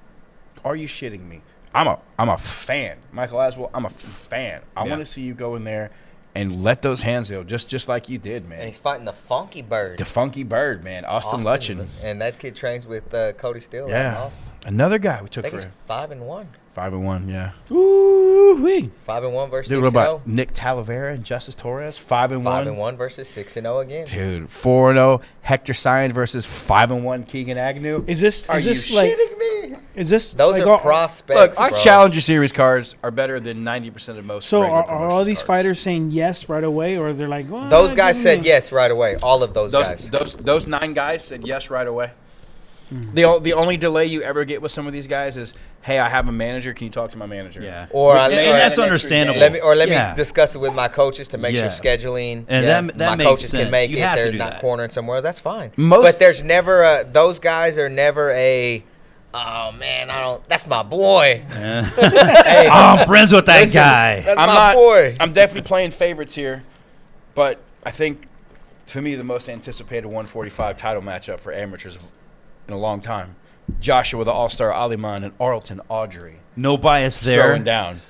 Are you shitting me? I'm a fan. Michael Aswell, I'm a fan. I want to see you go in there and let those hands go, just like you did, man. And he's fighting the Funky Bird. The Funky Bird, man. Austin Lutchen. And that kid trains with Cody Steele. Yeah. In Austin. Another guy we I took think for he's 5-1. 5-1, yeah. Ooh-wee. 5-1 versus 6-0. Dude, what about Nick Talavera and Justice Torres? 5-1. 5-1 versus 6-0 again. Dude, 4-0. Hector Sainz versus 5-1 Keegan Agnew. Is this Are you like? shitting me? Is this Those like are prospects. Look, our bro. Challenger Series cards are better than 90% of most. So regular are all promotions these cards. fighters saying yes right away, or they're like, well, Those guys give me said yes right away. All of those guys. Those 9 guys said yes right away. The only delay you ever get with some of these guys is, hey, I have a manager. Can you talk to my manager? Yeah. Or and that's understandable. Let me Yeah. discuss it with my coaches to make sure Yeah. scheduling. And that my makes coaches sense. can make You it. have to They're do not that. cornering somewhere else. That's fine. Most- but there's never those guys are never a. Oh man, I don't. That's my boy. Hey, I'm friends with that listen, guy. That's I'm my not. boy. I'm definitely playing favorites here, but I think, to me, the most anticipated 145 title matchup for amateurs in a long time. Joshua, the All-Star Aliman, and Arlton Audrey. No bias there. Throwing down.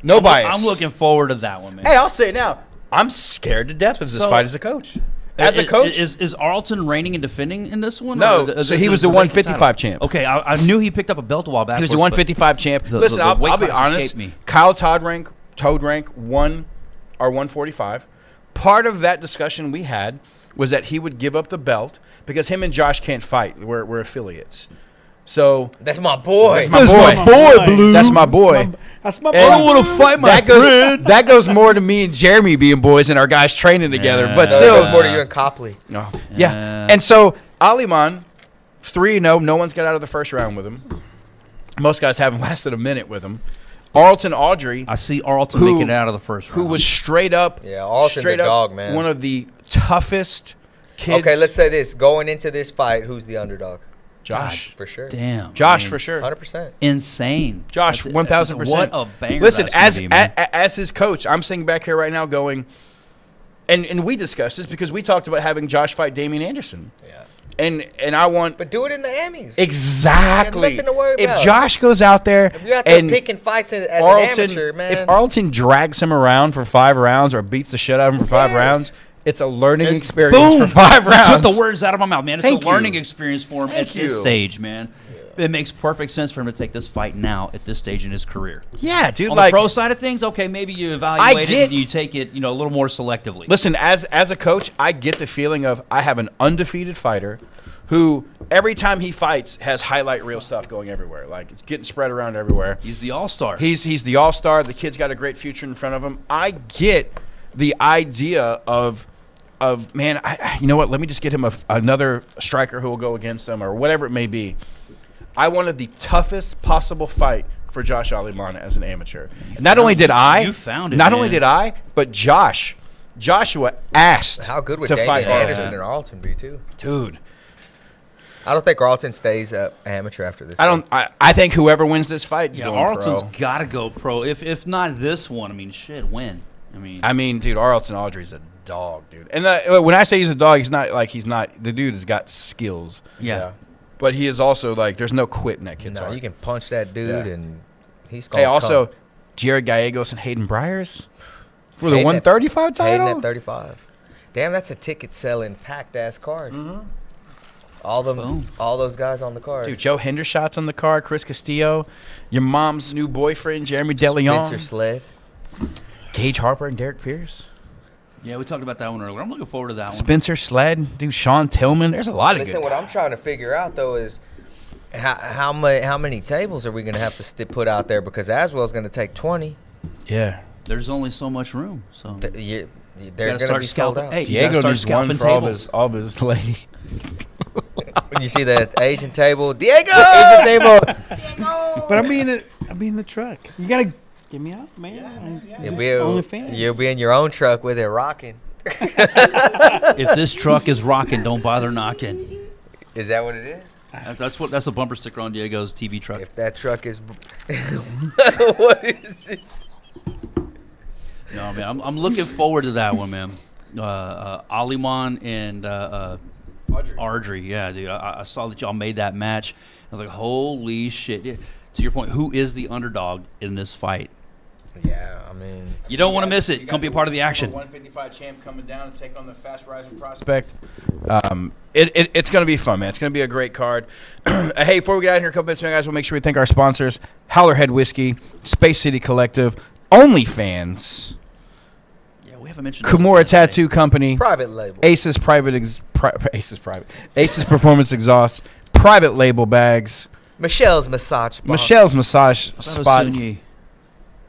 No bias. I'm looking forward to that one, man. Hey, I'll say it now. I'm scared to death of this fight as a coach. As a coach, is Arlton reigning and defending in this one? No, Or so he was the 155 champ. Okay, I knew he picked up a belt a while back. he was the 155 champ. Listen, the I'll weight be class honest. escaped me. Kyle Toad rank won our 145. Part of that discussion we had was that he would give up the belt because him and Josh can't fight. We're affiliates. So That's my boy. that's my boy. Blue. That's my boy. That's my And boy. I don't want to fight my that goes, friend. that goes more to me and Jeremy being boys and our guys training together. Yeah. But No, still, it goes more to you and Copley. no. Yeah. And so Aliman, 3-0. No one's got out of the first round with him. Most guys haven't lasted a minute with him. Arlton Audrey, I see Arlton Who- making it out of the first round. who was straight up, Yeah, Arlton's a dog, man. one of the toughest kids. Okay, let's say this. Going into this fight, who's the underdog? Josh. For sure. damn Josh man. for sure. 100%. Insane. Josh, That's- 1,000%. What a banger! Listen, that's gonna be, man. as his coach, I'm sitting back here right now going, and we discussed this because we talked about having Josh fight Damian Anderson. Yeah. And I want But do it in the Emmys. exactly. Nothing to worry if about. Josh goes out there If you're out there and picking fights as Arlton, an amateur, man. if Arlton drags him around for 5 rounds or beats the shit out of him for 5 cares? rounds, it's a learning experience Boom! for 5 rounds. Took the words out of my mouth, man. It's Thank a learning you. experience for him Thank at this you. stage, man. It makes perfect sense for him to take this fight now at this stage in his career. Yeah, dude. On like, the pro side of things, okay, maybe you evaluate it get- and you take it, a little more selectively. listen, as a coach, I get the feeling of I have an undefeated fighter who every time he fights has highlight reel stuff going everywhere. Like it's getting spread around everywhere. He's the all-star. He's the all-star. The kid's got a great future in front of him. I get the idea of man, you know what? Let me just get him another striker who will go against him or whatever it may be. I wanted the toughest possible fight for Josh Aliman as an amateur. And not only did I, you found it, not man. only did I, but Josh Joshua asked How good would to Damian fight Anderson Arlton. and Arlton be too? Dude. I don't think Arlton stays amateur after this. I think whoever wins this fight is going Arlton's pro. got to go pro. If not this one, I mean, shit, when? I mean, dude, Arlton Audrey's a dog, dude. And when I say he's a dog, he's not. The dude has got skills. Yeah. But he is also like, there's no quit in that kid's No, heart. you can punch that dude and he's going Hey, also, Jared Gallegos and Hayden Bryars for the Hayden 135 title. Hayden at 35. Damn, that's a ticket selling packed ass card. Mm-hmm. All those guys on the card. Dude, Joe Hendershot's on the card. Chris Castillo, your mom's new boyfriend, Jeremy DeLeon, Spencer Sled. Gage Harper, and Derek Pierce. Yeah, we talked about that one earlier. I'm looking forward to that one. Spencer Sled, dude, Sean Tillman. There's a lot of Listen, good what I'm trying to figure out though is how many tables are we going to have to put out there, because Aswell's going to take 20. Yeah. There's only so much room, so They're gotta going to start be sold scalping. out. Hey, you Diego gotta needs start one scalping for all tables. of his ladies. When you see that Asian table, Diego. Asian table. But I'll be in the truck. You gotta get me out, man. OnlyFans. You'll be in your own truck with it rocking. If this truck is rocking, don't bother knocking. Is that what it is? That's the bumper sticker on Diego's TV truck. If that truck is, what is it? No, man, I'm looking forward to that one, man. Aliman and Ardry. Yeah, dude, I saw that y'all made that match. I was like, holy shit. Yeah. To your point, who is the underdog in this fight? Yeah, I mean, You don't want to miss it. Come be a part of the action. 155 champ coming down to take on the fast rising prospect. It's going to be fun, man. It's going to be a great card. Hey, before we get out of here, a couple minutes, man, guys, we'll make sure we thank our sponsors: Howler Head Whiskey, Space City Collective, OnlyFans, Yeah, we haven't mentioned Kimura Tattoo Company, private label. Aces Performance Exhaust, Private Label Bags, Michelle's Massage Spot. Michelle's Massage Spot,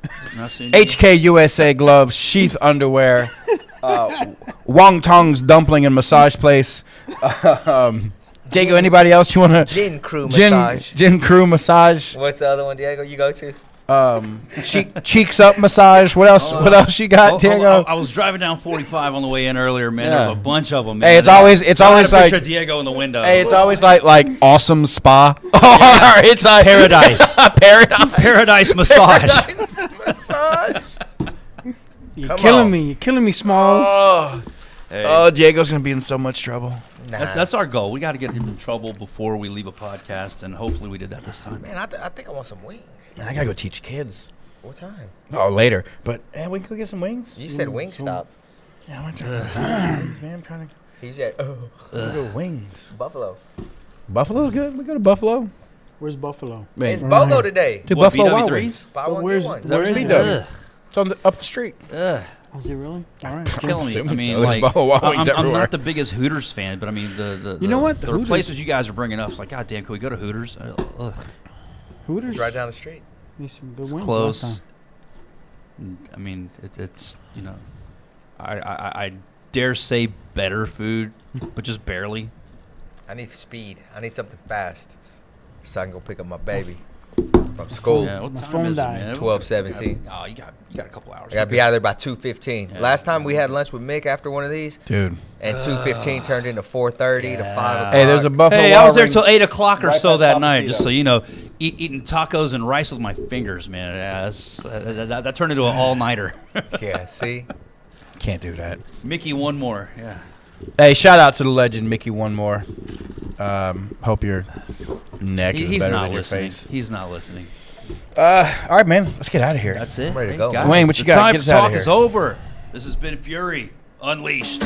HK USA Gloves, Sheath Underwear, Wong Tong's Dumpling and Massage Place. Diego, anybody else you want to? Gin Crew Massage. Gin Crew Massage. What's the other one, Diego, you go to? Cheeks Up Massage. What else? What else you got, Diego? I was driving down 45 on the way in earlier, man. Yeah. There's a bunch of them. Man. Hey, it's always I had a like. picture of Diego in the window. Hey, it's always like Awesome Spa. It's like Paradise. Paradise Massage. Massage. You're Come killing on. me. You're killing me, Smalls. Hey, Diego's gonna be in so much trouble. Nah. that's our goal. We got to get him in trouble before we leave a podcast, and hopefully we did that this time. Man, I think I want some wings. Man, I gotta go teach kids. What time? Oh, later. But we can go get some wings. You said Wingstop. Yeah, I want to wings, man. I'm trying to He said, go wings. Buffalo. Buffalo's good. We go to Buffalo. Where's Buffalo? Man, It's BOGO today. to What, Buffalo Wild BW3s? Wings. Buy But one, where's- get one. where is Speed it? W. It's on up the street. Ugh. Is it really? All right. Killing me. I assuming mean, so. There's like, Buffalo Wild Wings I'm everywhere. not the biggest Hooters fan, but I mean, the You know what? The Hooters- places you guys are bringing up, it's like, God damn, can we go to Hooters? Ugh. Hooters. It's right down the street. Need some good It's wings close. last I mean, it's I dare say better food, but just barely. I need speed. I need something fast, so I can go pick up my baby from school. Yeah, what My time phone is died. it, man? 12:17. Oh, you got a couple hours. I gotta be out of there by 2:15. Yeah. Last time we had lunch with Mick after one of these, Dude. and 2:15 turned into 4:30 to 5 o'clock. Hey, there's a Buffalo Hey, Wild I was there Wings till 8 o'clock or right so past that night, just so Papacito's. you know, eating tacos and rice with my fingers, man. Yeah, that turned into an all-nighter. Yeah, see? Can't do that. Mickey, one more. Yeah. Hey, shout out to the legend Mickey one more. Hope your neck is He's better not than your listening. face. He's not listening. All right, man. Let's get out of here. That's it. I'm ready to Hey, go. guys, Wayne, what you the got? time Get us for outta talk here. is over. This has been Fury Unleashed.